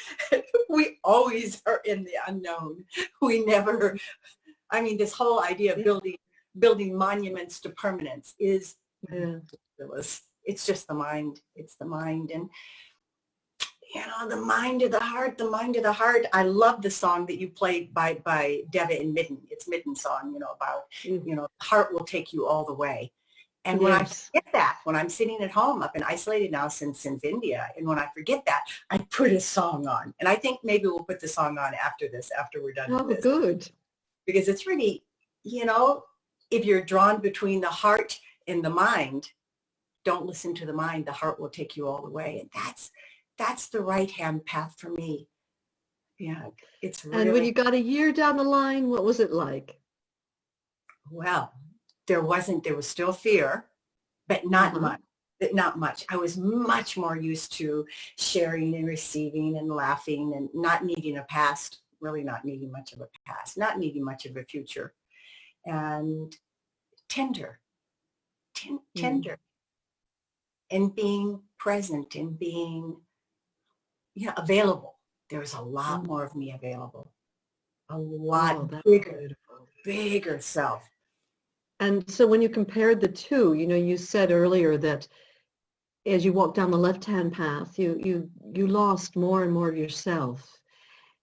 we always are in the unknown. We never, this whole idea of building monuments to permanence is ridiculous. It's just the mind. It's the mind. And the mind of the heart, the mind of the heart. I love the song that you played by Deva and Midden. It's Midden's song, about, heart will take you all the way. And when I forget that, when I'm sitting at home, I've been isolated now since India. And when I forget that, I put a song on. And I think maybe we'll put the song on after we're done with this. Oh, good. Because it's really, if you're drawn between the heart and the mind, don't listen to the mind. The heart will take you all the way. And that's the right-hand path for me. Yeah, it's really. And when you got a year down the line, what was it like? Well, there was still fear, but not much. Not much. I was much more used to sharing and receiving and laughing and not needing a past, really not needing much of a past, not needing much of a future. And tender. And being present and being available. There was a lot more of me available. A lot bigger self. And so when you compared the two, you said earlier that as you walked down the left-hand path, you lost more and more of yourself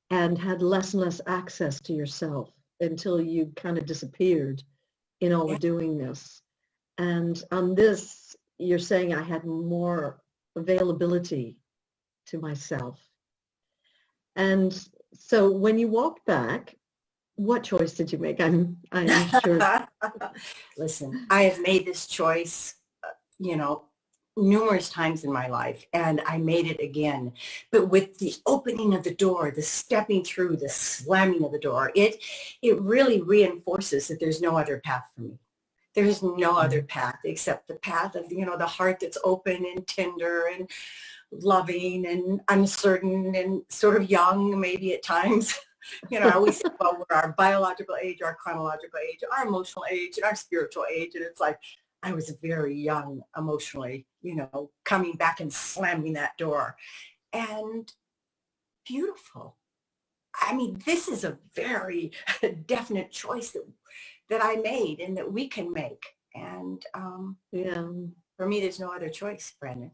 and had less and less access to yourself until you kind of disappeared in all the doingness. And on this, you're saying I had more availability to myself. And so when you walked back, what choice did you make? I'm sure. Listen, I have made this choice, numerous times in my life, and I made it again. But with the opening of the door, the stepping through, the slamming of the door, it really reinforces that there's no other path for me. There's no other path except the path of, the heart that's open and tender and loving and uncertain and sort of young, maybe at times. I always say, well, we're our biological age, our chronological age, our emotional age, and our spiritual age. And it's like, I was very young emotionally, coming back and slamming that door. And beautiful. This is a very definite choice that I made and that we can make. And for me, there's no other choice, Brandon.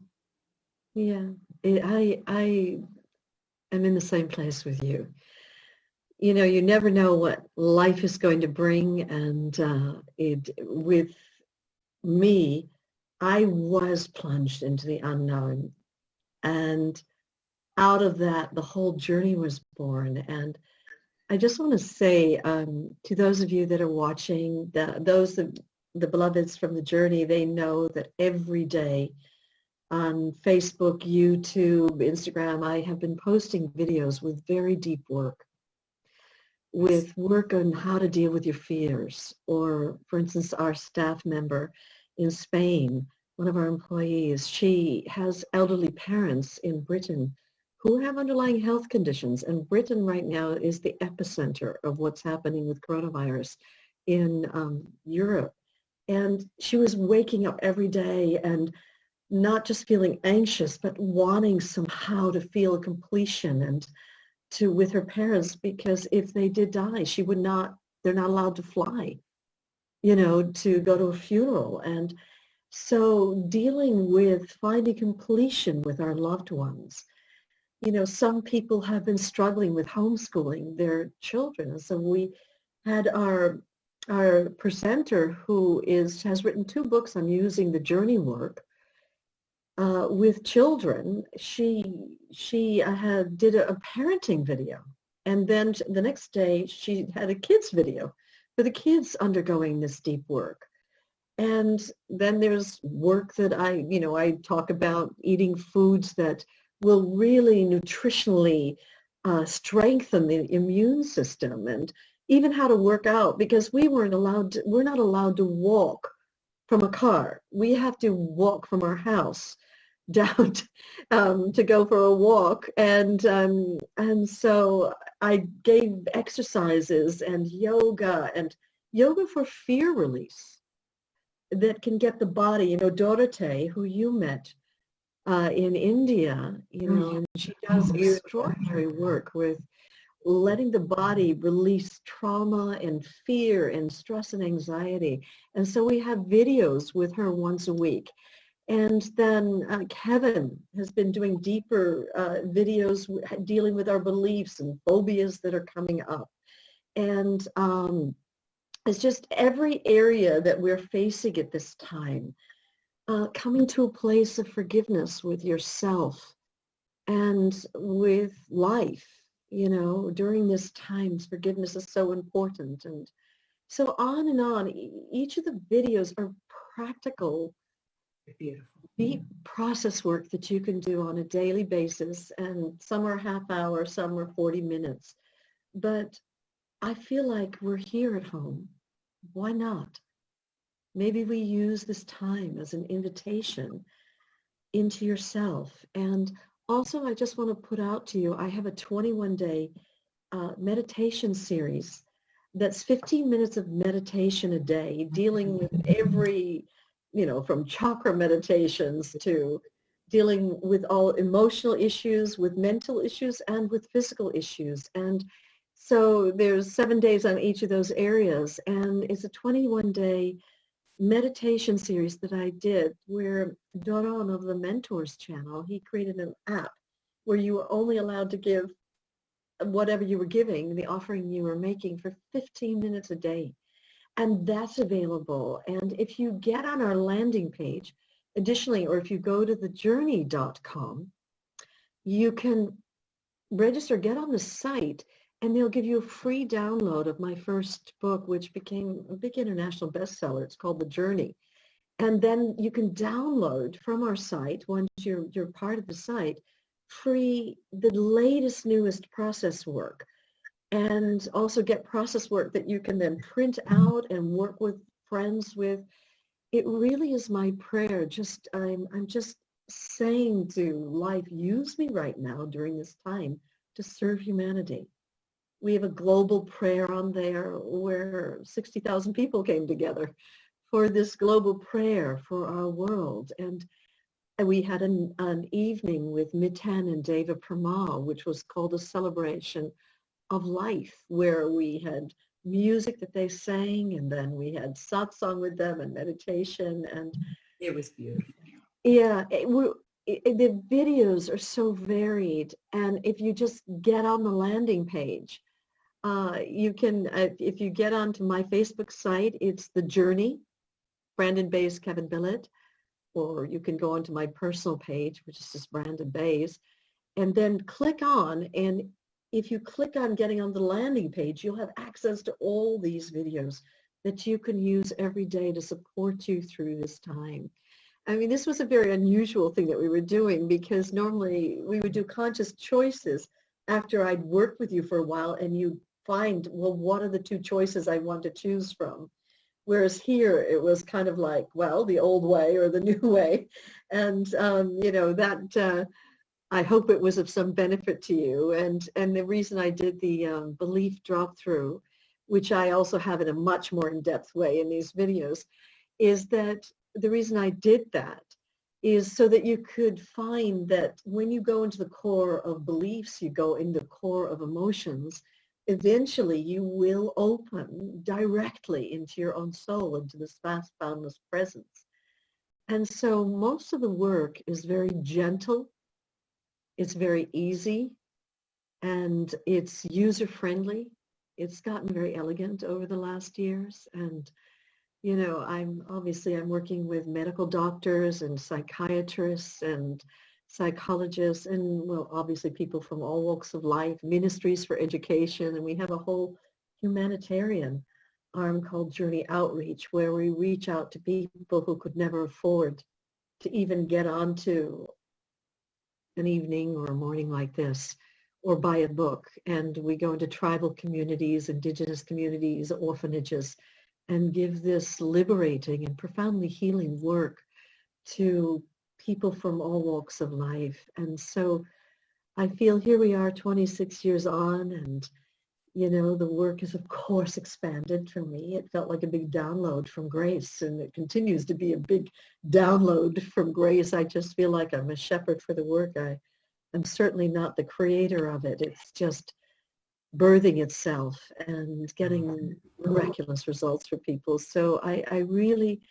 Yeah, I am in the same place with you. You never know what life is going to bring. And with me, I was plunged into the unknown. And out of that, the whole journey was born. And I just want to say to those of you that are watching, the beloveds from the journey, they know that every day on Facebook, YouTube, Instagram. I have been posting videos with very deep work, with work on how to deal with your fears. Or, for instance, our staff member in Spain, one of our employees, she has elderly parents in Britain who have underlying health conditions. And Britain right now is the epicenter of what's happening with coronavirus in Europe. And she was waking up every day and not just feeling anxious, but wanting somehow to feel a completion and to with her parents, because if they did die, they're not allowed to fly, to go to a funeral. And so dealing with finding completion with our loved ones. Some people have been struggling with homeschooling their children. So we had our presenter who has written 2 books on using the journey work with children. She did a parenting video, and then the next day she had a kids video for the kids undergoing this deep work. And then there's work that I talk about eating foods that will really nutritionally strengthen the immune system, and even how to work out, because we're not allowed to walk from a car. We have to walk from our house down to go for a walk. And so I gave exercises and yoga for fear release that can get the body, Dorothy, who you met in India, and she does extraordinary work with letting the body release trauma and fear and stress and anxiety. And so we have videos with her once a week. And then Kevin has been doing deeper videos dealing with our beliefs and phobias that are coming up. And it's just every area that we're facing at this time, coming to a place of forgiveness with yourself and with life. During this time, forgiveness is so important. And so on and on. Each of the videos are practical, Beautiful, deep process work that you can do on a daily basis. And some are half hour, some are 40 minutes. But I feel like we're here at home. Why not? Maybe we use this time as an invitation into yourself. And also, I just want to put out to you, I have a 21-day meditation series that's 15 minutes of meditation a day, dealing with every, from chakra meditations to dealing with all emotional issues, with mental issues, and with physical issues. And so there's 7 days on each of those areas. And it's a 21-day meditation series that I did where Doron of the Mentors channel, he created an app where you were only allowed to give whatever you were giving, the offering you were making, for 15 minutes a day. And that's available. And if you get on our landing page, additionally, or if you go to thejourney.com, you can register, get on the site, and they'll give you a free download of my first book, which became a big international bestseller. It's called The Journey. And then you can download from our site, once you're part of the site, free the latest, newest process work. And also get process work that you can then print out and work with friends with. It really is my prayer. I'm just saying to life, use me right now during this time to serve humanity. We have a global prayer on there where 60,000 people came together for this global prayer for our world. And we had an evening with Miten and Deva Pramal, which was called a celebration of life, where we had music that they sang, and then we had satsang with them and meditation. And it was beautiful. Yeah, the videos are so varied. And if you just get on the landing page, you can, if you get onto my Facebook site, it's The Journey, Brandon Bays, Kevin Billett, or you can go onto my personal page, which is just Brandon Bays, and then click on, and if you click on getting on the landing page, you'll have access to all these videos that you can use every day to support you through this time. I mean, this was a very unusual thing that we were doing, because normally we would do conscious choices after I'd worked with you for a while, and you find, well, what are the two choices I want to choose from? Whereas here it was kind of like, well, the old way or the new way. And, that I hope it was of some benefit to you. And the reason I did the belief drop through, which I also have in a much more in-depth way in these videos, is that the reason I did that is so that you could find that when you go into the core of beliefs, you go into the core of emotions, eventually you will open directly into your own soul, into this vast, boundless presence. And so most of the work is very gentle, it's very easy, and it's user-friendly. It's gotten very elegant over the last years. And I'm working with medical doctors and psychiatrists and psychologists and, well, obviously people from all walks of life, ministries for education, and we have a whole humanitarian arm called Journey Outreach, where we reach out to people who could never afford to even get onto an evening or a morning like this or buy a book. And we go into tribal communities, indigenous communities, orphanages, and give this liberating and profoundly healing work to people from all walks of life. And so I feel here we are 26 years on, and the work is of course expanded for me. It felt like a big download from grace, and it continues to be a big download from grace. I just feel like I'm a shepherd for the work. I'm certainly not the creator of it. It's just birthing itself and getting miraculous results for people. So I really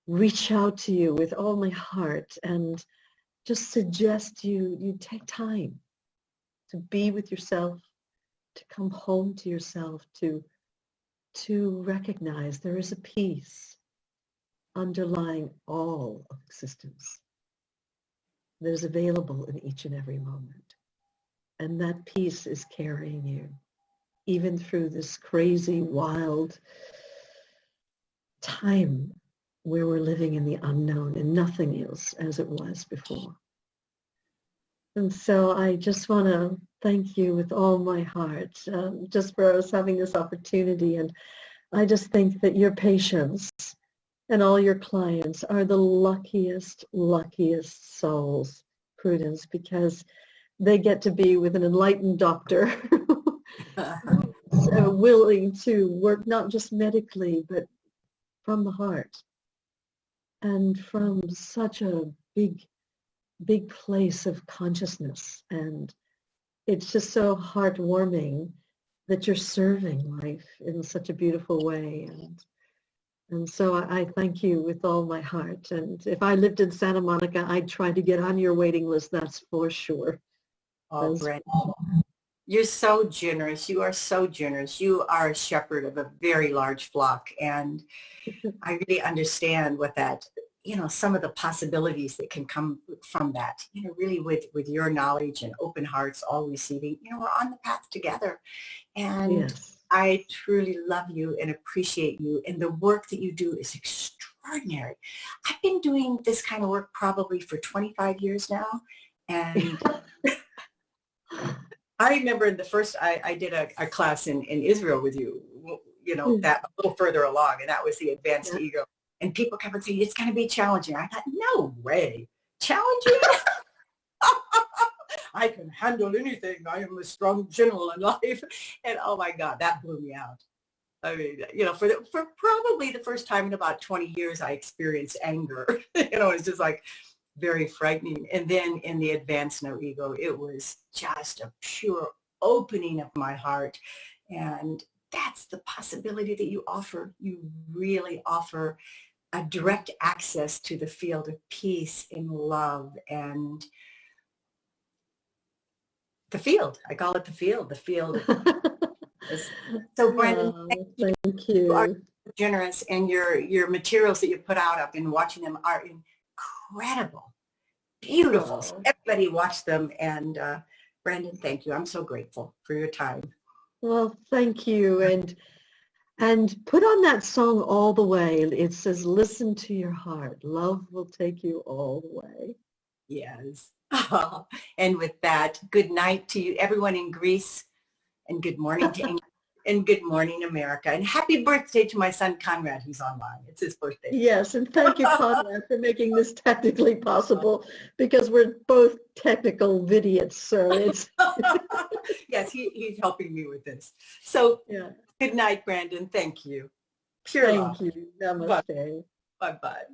reach out to you with all my heart and just suggest you take time to be with yourself, to come home to yourself, to recognize there is a peace underlying all of existence that is available in each and every moment. And that peace is carrying you, even through this crazy, wild time where we're living in the unknown and nothing is as it was before. And so I just want to thank you with all my heart, just for us having this opportunity. And I just think that your patients and all your clients are the luckiest souls, Prudence, because they get to be with an enlightened doctor who's willing to work not just medically, but from the heart and from such a big place of consciousness. And it's just so heartwarming that you're serving life in such a beautiful way. And so I thank you with all my heart. And if I lived in Santa Monica, I'd try to get on your waiting list, that's for sure. Oh, Brenda, you're so generous. You are so generous. You are a shepherd of a very large flock. And I really understand what that, some of the possibilities that can come from that, really with your knowledge and open hearts, all receiving, we're on the path together. And yes. I truly love you and appreciate you. And the work that you do is extraordinary. I've been doing this kind of work probably for 25 years now. And I remember the first, I did a class in Israel with you, that a little further along, and that was the advanced ego. And people kept on saying, it's going to be challenging. I thought, no way. Challenging? I can handle anything. I am a strong general in life. And oh my God, that blew me out. I mean, for probably the first time in about 20 years, I experienced anger. It's just like very frightening. And then in the advanced no ego, it was just a pure opening of my heart. And that's the possibility that you offer. You really offer a direct access to the field of peace and love and the field. I call it the field. The field. So, Brandon, thank you. You are generous, and your materials that you put out, I've been watching them, are incredible, beautiful. So everybody watch them. And Brandon, thank you. I'm so grateful for your time. Well, thank you. And put on that song all the way. It says, listen to your heart. Love will take you all the way. Yes. And with that, good night to you, everyone in Greece, and good morning to England, and good morning, America. And happy birthday to my son, Conrad, who's online. It's his birthday. Yes, and thank you, Conrad, for making this technically possible, because we're both technical idiots, so it's... Yes, he's helping me with this. So Yeah. Good night, Brandon. Thank you. Pure Thank love. you. Namaste. Bye-bye.